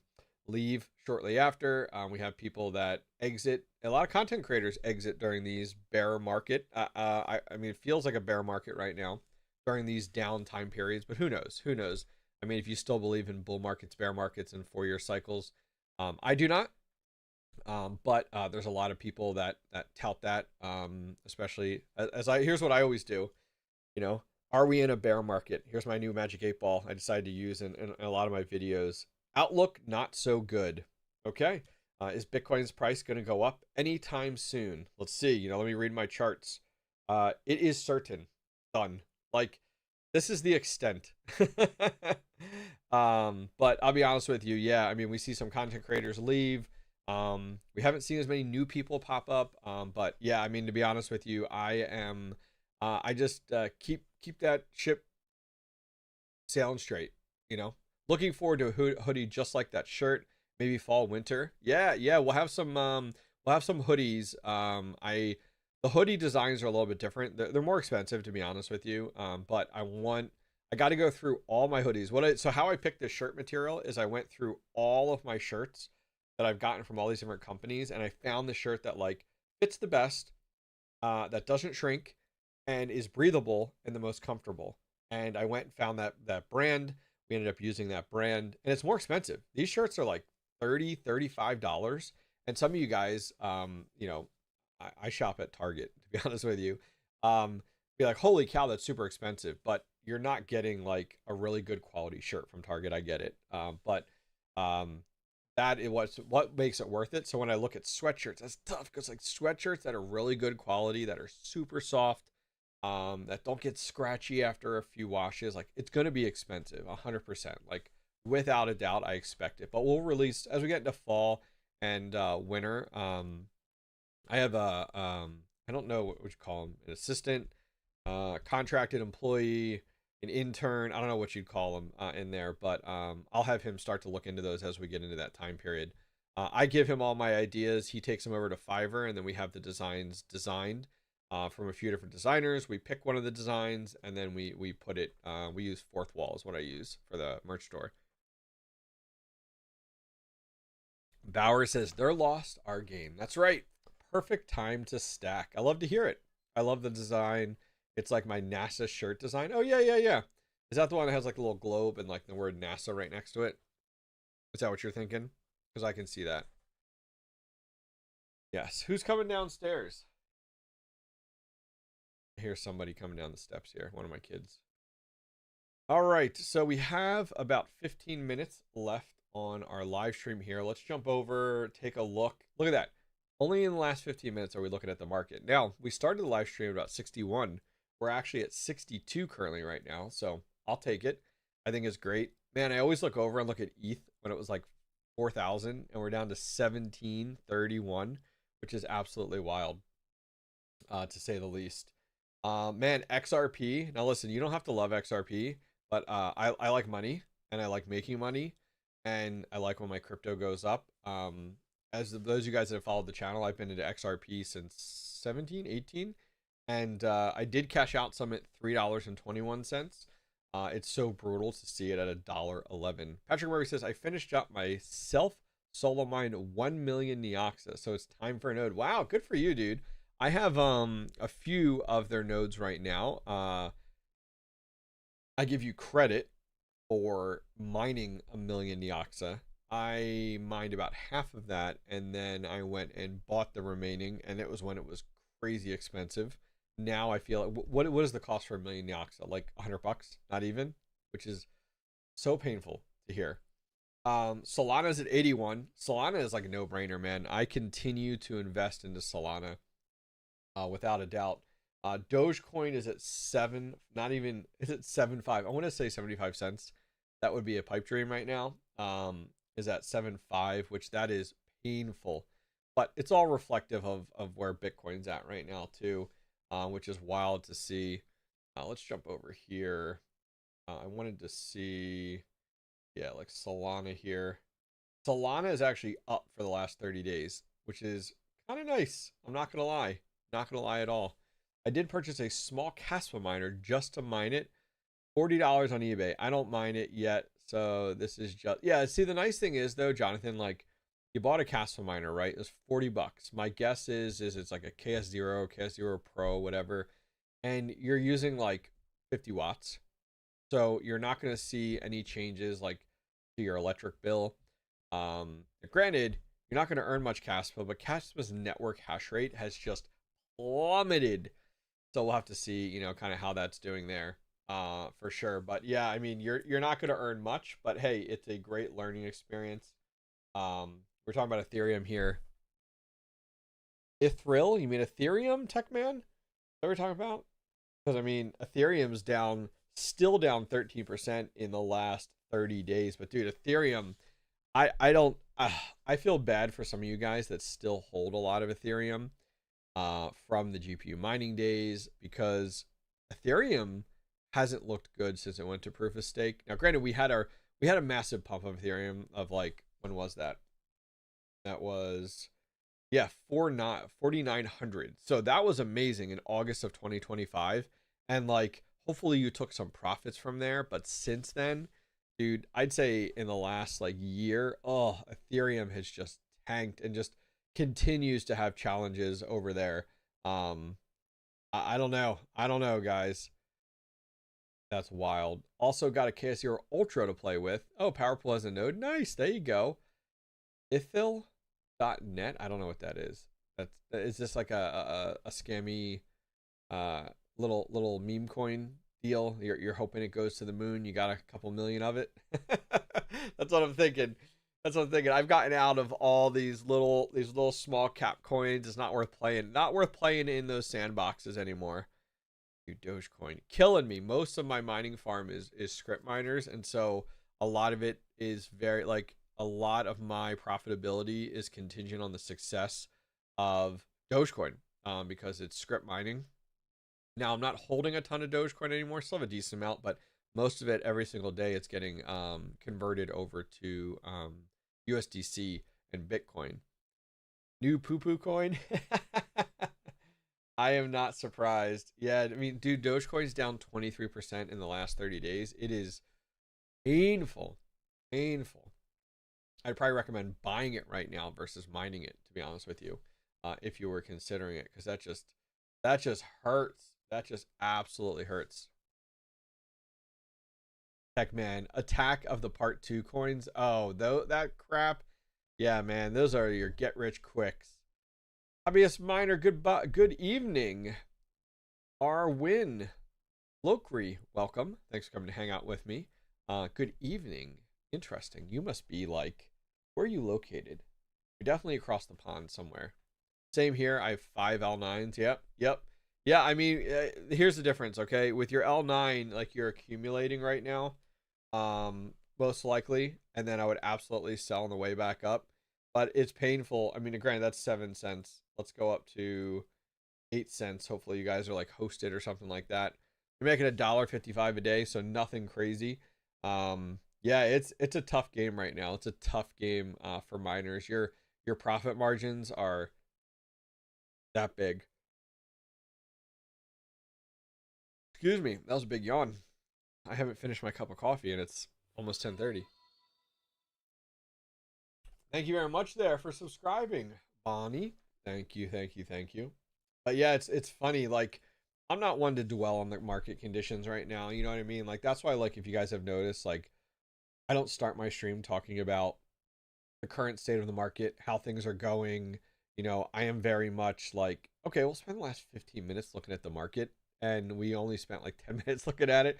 Speaker 1: leave shortly after. We have people that exit. A lot of content creators exit during these bear market. I mean, it feels like a bear market right now during these down time periods, but who knows? Who knows? I mean, if you still believe in bull markets, bear markets, and 4-year cycles, I do not. But there's a lot of people that tout that, especially here's what I always do. Are we in a bear market? Here's my new Magic 8 Ball I decided to use in a lot of my videos. Outlook, not so good. Okay. Is Bitcoin's price going to go up anytime soon? Let's see. Let me read my charts. It is certain. Done. Like, this is the extent. But I'll be honest with you. Yeah, I mean, we see some content creators leave. We haven't seen as many new people pop up. But yeah, I mean, to be honest with you, I just keep that ship sailing straight. You know, looking forward to a hoodie just like that shirt. Maybe fall, winter. Yeah, yeah, we'll have some. We'll have some hoodies. The hoodie designs are a little bit different. They're more expensive, to be honest with you. But I got to go through all my hoodies. So how I picked this shirt material is I went through all of my shirts that I've gotten from all these different companies, and I found the shirt that like fits the best, that doesn't shrink, and is breathable and the most comfortable. And I went and found that brand. We ended up using that brand, and it's more expensive. These shirts are like $35. And some of you guys, you know, I shop at Target, to be honest with you. Be like, holy cow, that's super expensive. But you're not getting like a really good quality shirt from Target. I get it. But that is what makes it worth it. So when I look at sweatshirts, that's tough because like sweatshirts that are really good quality, that are super soft, that don't get scratchy after a few washes, like it's going to be expensive, 100%. Like without a doubt, I expect it. But we'll release as we get into fall and winter. I have I don't know what you call them, an assistant, contracted employee, an intern. I don't know what you'd call them in there, but I'll have him start to look into those as we get into that time period. I give him all my ideas. He takes them over to Fiverr, and then we have the designs designed from a few different designers. We pick one of the designs, and then we put it. We use Fourth Wall is what I use for the merch store. Bauer says they're lost our game. That's right. Perfect time to stack. I love to hear it. I love the design. It's like my NASA shirt design. Oh yeah, yeah, yeah. Is that the one that has like a little globe and like the word NASA right next to it? Is that what you're thinking? Because I can see that. Yes. Who's coming downstairs? I hear somebody coming down the steps here. One of my kids. All right. So we have about 15 minutes left on our live stream here. Let's jump over, take a look. Look at that. Only in the last 15 minutes are we looking at the market. Now, we started the live stream at about 61. We're actually at 62 currently right now, so I'll take it. I think it's great. Man, I always look over and look at ETH when it was like 4,000, and we're down to 1731, which is absolutely wild, to say the least. Man, XRP. Now, listen, you don't have to love XRP, but I like money, and I like making money, and I like when my crypto goes up. As those of you guys that have followed the channel, I've been into XRP since 17, 18. And I did cash out some at $3.21. It's so brutal to see it at $1.11. Patrick Murray says, I finished up my self solo mine 1 million Neoxa, so it's time for a node. Wow, good for you, dude. I have a few of their nodes right now. I give you credit for mining 1 million Neoxa. I mined about half of that, and then I went and bought the remaining, and it was when it was crazy expensive. Now I feel like, what is the cost for 1 million Neoxa? Like $100? Not even, which is so painful to hear. Solana's at 81. Solana is like a no-brainer, man. I continue to invest into Solana without a doubt. Dogecoin is at 7, not even, is it 7.5? I want to say 75 cents. That would be a pipe dream right now. Is at 7.5, which that is painful. But it's all reflective of where Bitcoin's at right now too, which is wild to see. Let's jump over here. I wanted to see, yeah, like Solana here. Solana is actually up for the last 30 days, which is kind of nice. I'm not going to lie. Not going to lie at all. I did purchase a small Caspa miner just to mine it. $40 on eBay. I don't mine it yet. So this is just, yeah, see, the nice thing is though, Jonathan, like you bought a Caspa miner, right? It was $40. My guess is it's like a KS0, KS0 Pro, whatever. And you're using like 50 watts. So you're not going to see any changes like to your electric bill. Granted, you're not going to earn much Caspa, but Caspa's network hash rate has just plummeted. So we'll have to see, you know, kind of how that's doing there. For sure. But yeah, I mean, you're not going to earn much, but hey, it's a great learning experience. We're talking about Ethereum here. Ithril, you mean Ethereum, Tech Man? Is that what we're talking about? Because I mean, Ethereum's down, still down 13% in the last 30 days. But dude, Ethereum, I don't, I feel bad for some of you guys that still hold a lot of Ethereum from the GPU mining days, because Ethereum hasn't looked good since it went to proof of stake. Now, granted, we had a massive pump of Ethereum of like, when was that? That was, yeah, 4,900. So that was amazing in August of 2025. And like, hopefully you took some profits from there. But since then, dude, I'd say in the last like year, oh, Ethereum has just tanked and just continues to have challenges over there. I don't know. I don't know, guys. That's wild. Also got a KSER Ultra to play with. Oh, PowerPool has a node. Nice. There you go. Ithil.net. I don't know what that is. Is this like a scammy little meme coin deal? You're hoping it goes to the moon. You got a couple million of it. That's what I'm thinking. That's what I'm thinking. I've gotten out of all these little small cap coins. It's not worth playing. Not worth playing in those sandboxes anymore. Dude, Dogecoin killing me. Most of my mining farm is script miners, and so a lot of it is very like a lot of my profitability is contingent on the success of Dogecoin, because it's script mining. Now I'm not holding a ton of Dogecoin anymore. Still have a decent amount, but most of it every single day it's getting converted over to USDC and Bitcoin. New poo-poo coin. I am not surprised. Yeah, I mean, dude, Dogecoin's down 23% in the last 30 days. It is painful. Painful. I'd probably recommend buying it right now versus mining it, to be honest with you, if you were considering it, because that just hurts. That just absolutely hurts. Heck, man, Attack of the Part 2 coins. Oh, though that crap. Yeah, man, those are your get rich quicks. Hobbyist miner, good evening. Arwin Lokri, welcome. Thanks for coming to hang out with me. Good evening. Interesting. You must be like, where are you located? You're definitely across the pond somewhere. Same here. I have 5 L9s. Yep. Yeah, I mean, here's the difference, okay? With your L9, like you're accumulating right now, most likely, and then I would absolutely sell on the way back up. But it's painful. I mean, granted, that's 7 cents. Let's go up to 8 cents. Hopefully you guys are like hosted or something like that. You're making $1.55 a day, so nothing crazy. Yeah, it's a tough game right now. It's a tough game for miners. Your profit margins are that big. Excuse me, that was a big yawn. I haven't finished my cup of coffee and it's almost 10:30. Thank you very much there for subscribing, Bonnie. Thank you. But yeah, it's funny. Like, I'm not one to dwell on the market conditions right now. You know what I mean? Like, that's why, like, if you guys have noticed, like, I don't start my stream talking about the current state of the market, how things are going. You know, I am very much like, okay, we'll spend the last 15 minutes looking at the market, and we only spent like 10 minutes looking at it.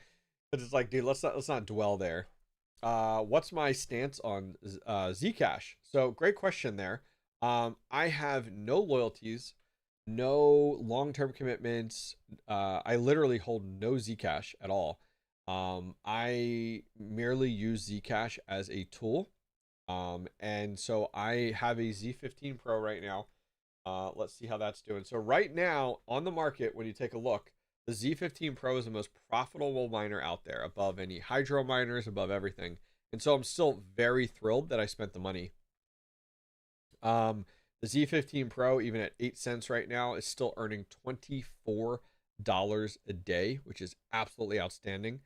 Speaker 1: But it's like, dude, let's not dwell there. What's my stance on Zcash? So great question there. I have no loyalties, no long-term commitments. I literally hold no Zcash at all. I merely use Zcash as a tool. And so I have a Z15 Pro right now. Let's see how that's doing. So right now on the market, when you take a look, the Z15 Pro is the most profitable miner out there, above any hydro miners, above everything. And so I'm still very thrilled that I spent the money. The Z15 Pro, even at 8 cents right now, is still earning $24 a day, which is absolutely outstanding.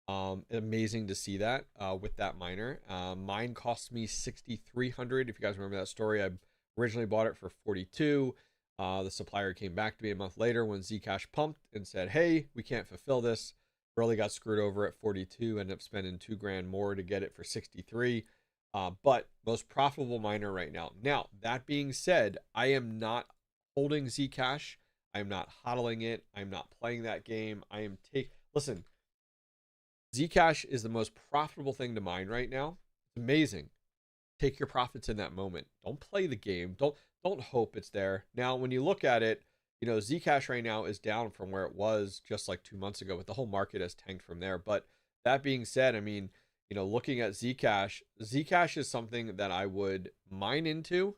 Speaker 1: Amazing to see that with that miner. Mine cost me $6,300. If you guys remember that story, I originally bought it for $42. The supplier came back to me a month later when Zcash pumped and said, hey, we can't fulfill this. Really got screwed over at 42, ended up spending $2,000 more to get it for 63. But most profitable miner right now. Now, that being said, I am not holding Zcash. I'm not hodling it. I'm not playing that game. Listen, Zcash is the most profitable thing to mine right now. It's amazing. Take your profits in that moment. Don't play the game. Don't hope it's there. Now, when you look at it, you know, Zcash right now is down from where it was just like 2 months ago, but the whole market has tanked from there. But that being said, I mean, you know, looking at Zcash, Zcash is something that I would mine into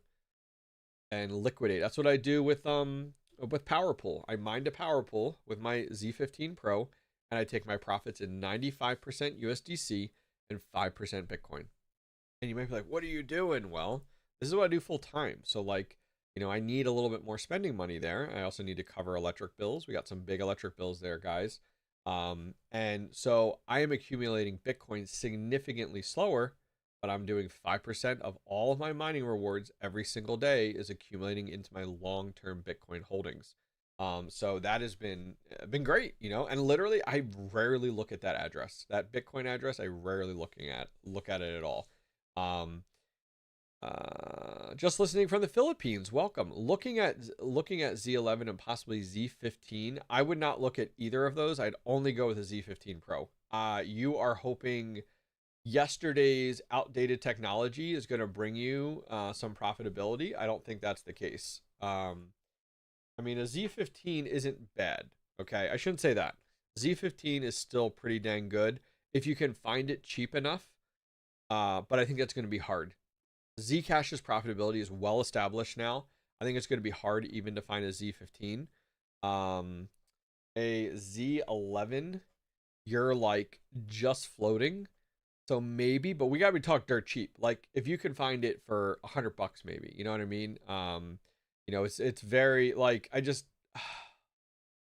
Speaker 1: and liquidate. That's what I do with Power Pool. I mined a Power Pool with my Z15 Pro, and I take my profits in 95% USDC and 5% Bitcoin. And you might be like, what are you doing? Well, this is what I do full time. So like, you know, I need a little bit more spending money there. I also need to cover electric bills. We got some big electric bills there, guys. And so I am accumulating Bitcoin significantly slower, but I'm doing 5% of all of my mining rewards every single day is accumulating into my long-term Bitcoin holdings. So that has been great, you know, and literally I rarely look at that address, that Bitcoin address. I rarely look at it at all. Just listening from the Philippines. Welcome. Looking at Z11 and possibly Z15. I would not look at either of those. I'd only go with a Z15 Pro. You are hoping yesterday's outdated technology is going to bring you some profitability. I don't think that's the case. I mean, a Z15 isn't bad. Okay, I shouldn't say that. Z15 is still pretty dang good if you can find it cheap enough. But I think that's going to be hard. Zcash's profitability is well established now. I think it's going to be hard even to find a Z15. A Z11, you're like just floating. So maybe, but we got to be talking dirt cheap. Like if you can find it for $100, maybe, you know what I mean? You know, it's very like, I just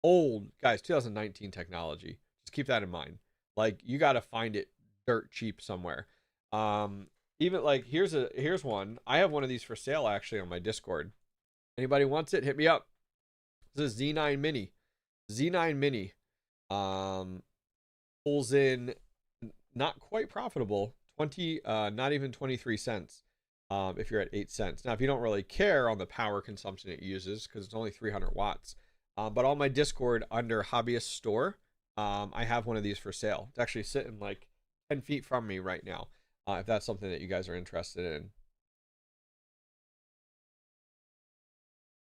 Speaker 1: old guys, 2019 technology. Just keep that in mind. Like you got to find it dirt cheap somewhere. Even like here's one. I have one of these for sale actually on my Discord. Anybody wants it? Hit me up. This is Z9 Mini. Z9 Mini pulls in not quite profitable, 20 not even 23 cents. If you're at 8 cents. Now, if you don't really care on the power consumption it uses because it's only 300 watts. But on my Discord under Hobbyist store, I have one of these for sale. It's actually sitting like 10 feet from me right now. If that's something that you guys are interested in.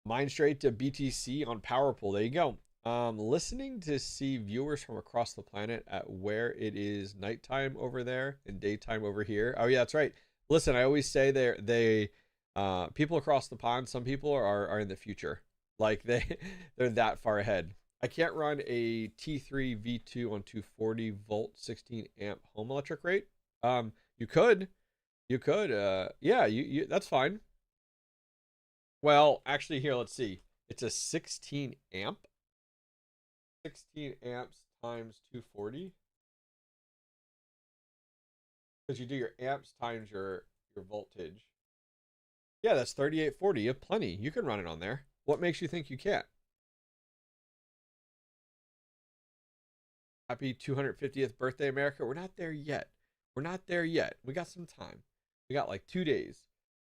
Speaker 1: Mine straight to BTC on PowerPool. There you go. Listening to see viewers from across the planet at where it is nighttime over there and daytime over here. Oh yeah, that's right. Listen, I always say they people across the pond, some people are in the future. Like they're that far ahead. I can't run a T3 V2 on 240 volt 16 amp home electric rate. You could, yeah, you that's fine. Well, actually here, let's see. It's a 16 amp, 16 amps times 240. Because you do your amps times your voltage. Yeah, that's 3840. You have plenty. You can run it on there. What makes you think you can't? Happy 250th birthday, America. We're not there yet. We're not there yet. We got some time. We got like 2 days.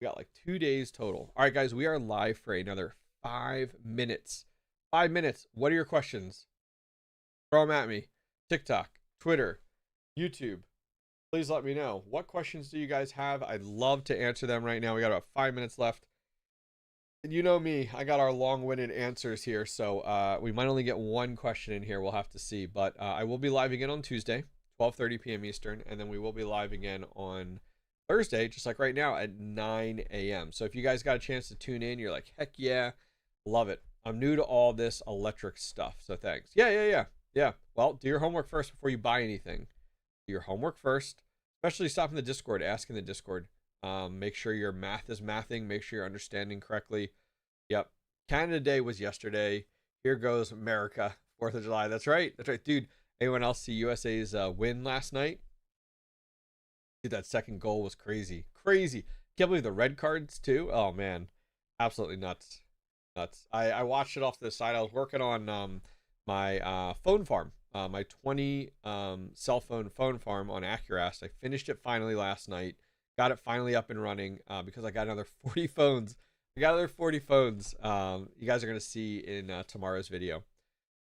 Speaker 1: We got like 2 days total. All right, guys, we are live for another 5 minutes. 5 minutes. What are your questions? Throw them at me. TikTok, Twitter, YouTube. Please let me know. What questions do you guys have? I'd love to answer them right now. We got about 5 minutes left. And you know me, I got our long-winded answers here, so we might only get one question in here. We'll have to see. But I will be live again on Tuesday, 12:30 p.m. Eastern, and then we will be live again on Thursday, just like right now, at 9 a.m. So if you guys got a chance to tune in, you're like, heck yeah, love it. I'm new to all this electric stuff, so thanks. Yeah. Well, do your homework first before you buy anything. Do your homework first, especially stop in the Discord, ask in the Discord. Make sure your math is mathing. Make sure you're understanding correctly. Yep. Canada Day was yesterday. Here goes America. 4th of July. That's right. That's right. Dude, anyone else see USA's win last night? Dude, that second goal was crazy. Crazy. Can't believe the red cards, too. Oh, man. Absolutely nuts. Nuts. I watched it off to the side. I was working on my phone farm. My 20 cell phone farm on Accurast. I finished it finally last night. Got it finally up and running because I got another 40 phones. I got another 40 phones. You guys are going to see in tomorrow's video.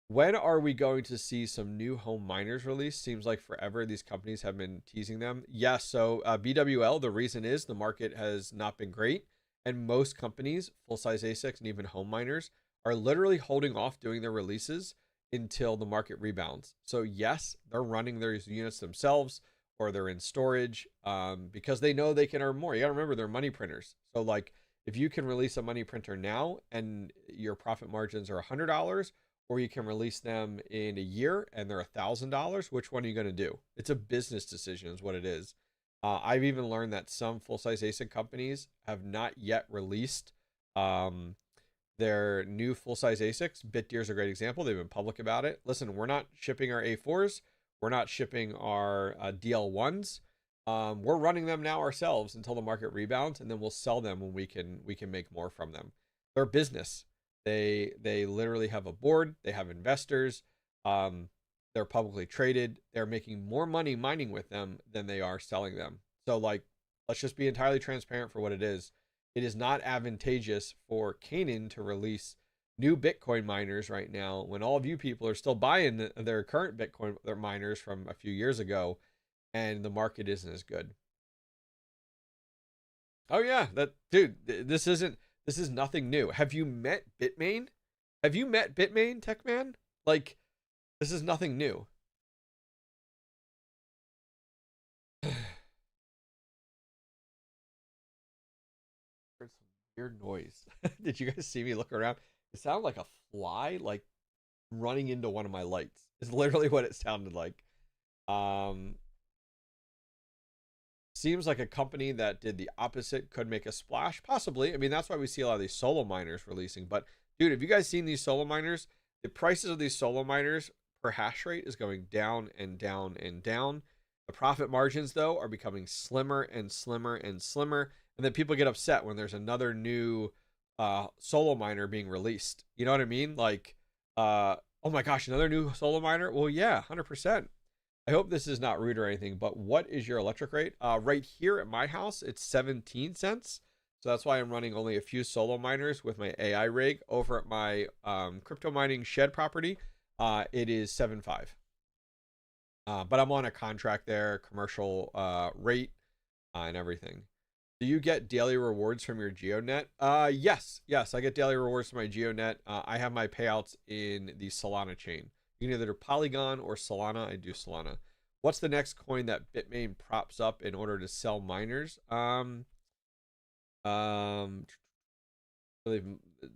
Speaker 1: When are we going to see some new home miners released? Seems like forever these companies have been teasing them. Yes, so BWL, the reason is the market has not been great. And most companies, full-size ASICs and even home miners, are literally holding off doing their releases until the market rebounds. So yes, they're running their units themselves, or they're in storage, because they know they can earn more. You gotta remember, they're money printers. So like, if you can release a money printer now and your profit margins are $100, or you can release them in a year and they're $1,000, which one are you going to do? It's a business decision is what it is. I've even learned that some full-size ASIC companies have not yet released their new full-size ASICs. Bitdeer is a great example. They've been public about it. Listen, we're not shipping our A4s. We're not shipping our DL1s. We're running them now ourselves until the market rebounds, and then we'll sell them when we can make more from them. They're business. They literally have a board. They have investors. They're publicly traded. They're making more money mining with them than they are selling them. So like, let's just be entirely transparent for what it is. It is not advantageous for Canaan to release new Bitcoin miners right now when all of you people are still buying their current Bitcoin, their miners from a few years ago, and the market isn't as good. Oh yeah, that dude, this is nothing new. Have you met Bitmain? Have you met Bitmain, Techman? Like, this is nothing new. Heard some weird noise. Did you guys see me look around? It sounded like a fly, like running into one of my lights. It's literally what it sounded like. Seems like a company that did the opposite could make a splash, possibly. I mean, that's why we see a lot of these solo miners releasing. But dude, have you guys seen these solo miners? The prices of these solo miners per hash rate is going down and down and down. The profit margins, though, are becoming slimmer and slimmer and slimmer. And then people get upset when there's another new solo miner being released. You know what I mean? Like, oh my gosh, another new solo miner? Well, yeah, 100%. I hope this is not rude or anything, but what is your electric rate? Right here at my house, it's 17 cents. So that's why I'm running only a few solo miners with my AI rig. Over at my crypto mining shed property, it is 7.5. But I'm on a contract there, commercial rate and everything. Do you get daily rewards from your GeoNet? Yes, I get daily rewards from my GeoNet. I have my payouts in the Solana chain. You can either do Polygon or Solana. I do Solana. What's the next coin that Bitmain props up in order to sell miners? They're in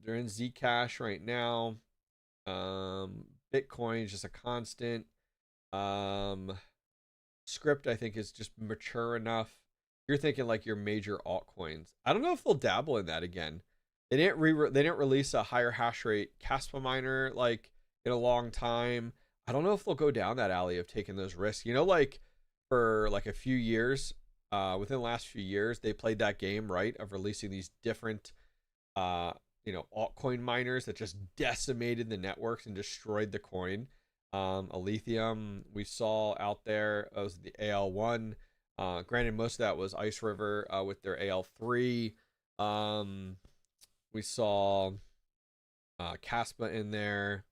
Speaker 1: Zcash right now. Bitcoin is just a constant. Script, I think, is just mature enough. You're thinking like your major altcoins. I don't know if they'll dabble in that again. They didn't release a higher hash rate Caspa miner like in a long time. I don't know if they'll go down that alley of taking those risks. You know, like for like a few years, within the last few years, they played that game, right, of releasing these different altcoin miners that just decimated the networks and destroyed the coin. Aletheium we saw out there, was the AL1. Granted, most of that was Ice River with their AL3. We saw Caspa in there.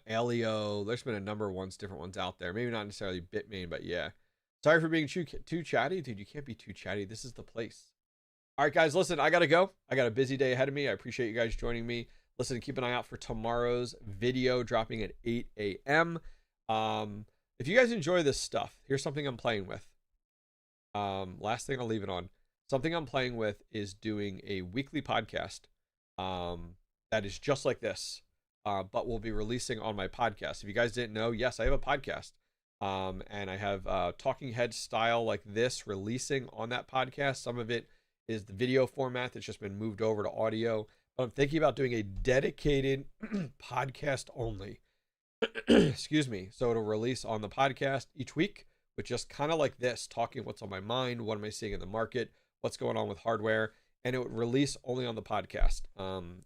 Speaker 1: Alio. There's been a number of different ones out there. Maybe not necessarily Bitmain, but yeah. Sorry for being too chatty. Dude, you can't be too chatty. This is the place. All right, guys, listen, I got to go. I got a busy day ahead of me. I appreciate you guys joining me. Listen, keep an eye out for tomorrow's video dropping at 8 a.m. If you guys enjoy this stuff, here's something I'm playing with. Last thing I'll leave it on. Something I'm playing with is doing a weekly podcast that is just like this. But we'll be releasing on my podcast. If you guys didn't know, yes, I have a podcast. And I have talking head style like this releasing on that podcast. Some of it is the video format that's just been moved over to audio. But I'm thinking about doing a dedicated podcast only. Excuse me. So it'll release on the podcast each week with just kind of like this, talking what's on my mind, what am I seeing in the market, what's going on with hardware. And it would release only on the podcast.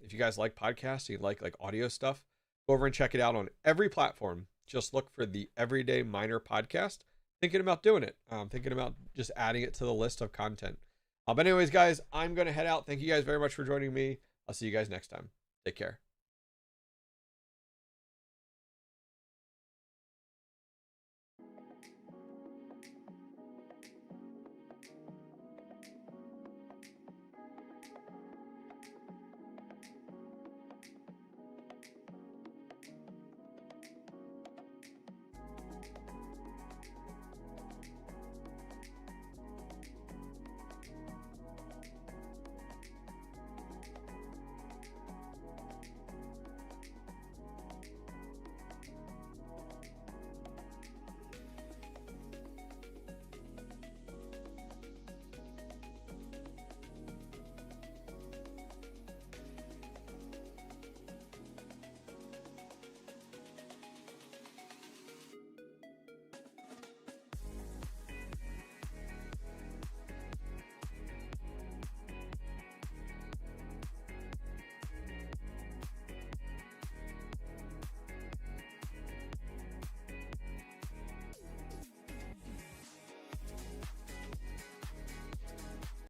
Speaker 1: If you guys like podcasts, you like audio stuff, go over and check it out on every platform. Just look for the Everyday Miner Podcast. Thinking about doing it. Thinking about just adding it to the list of content. But anyways, guys, I'm going to head out. Thank you guys very much for joining me. I'll see you guys next time. Take care.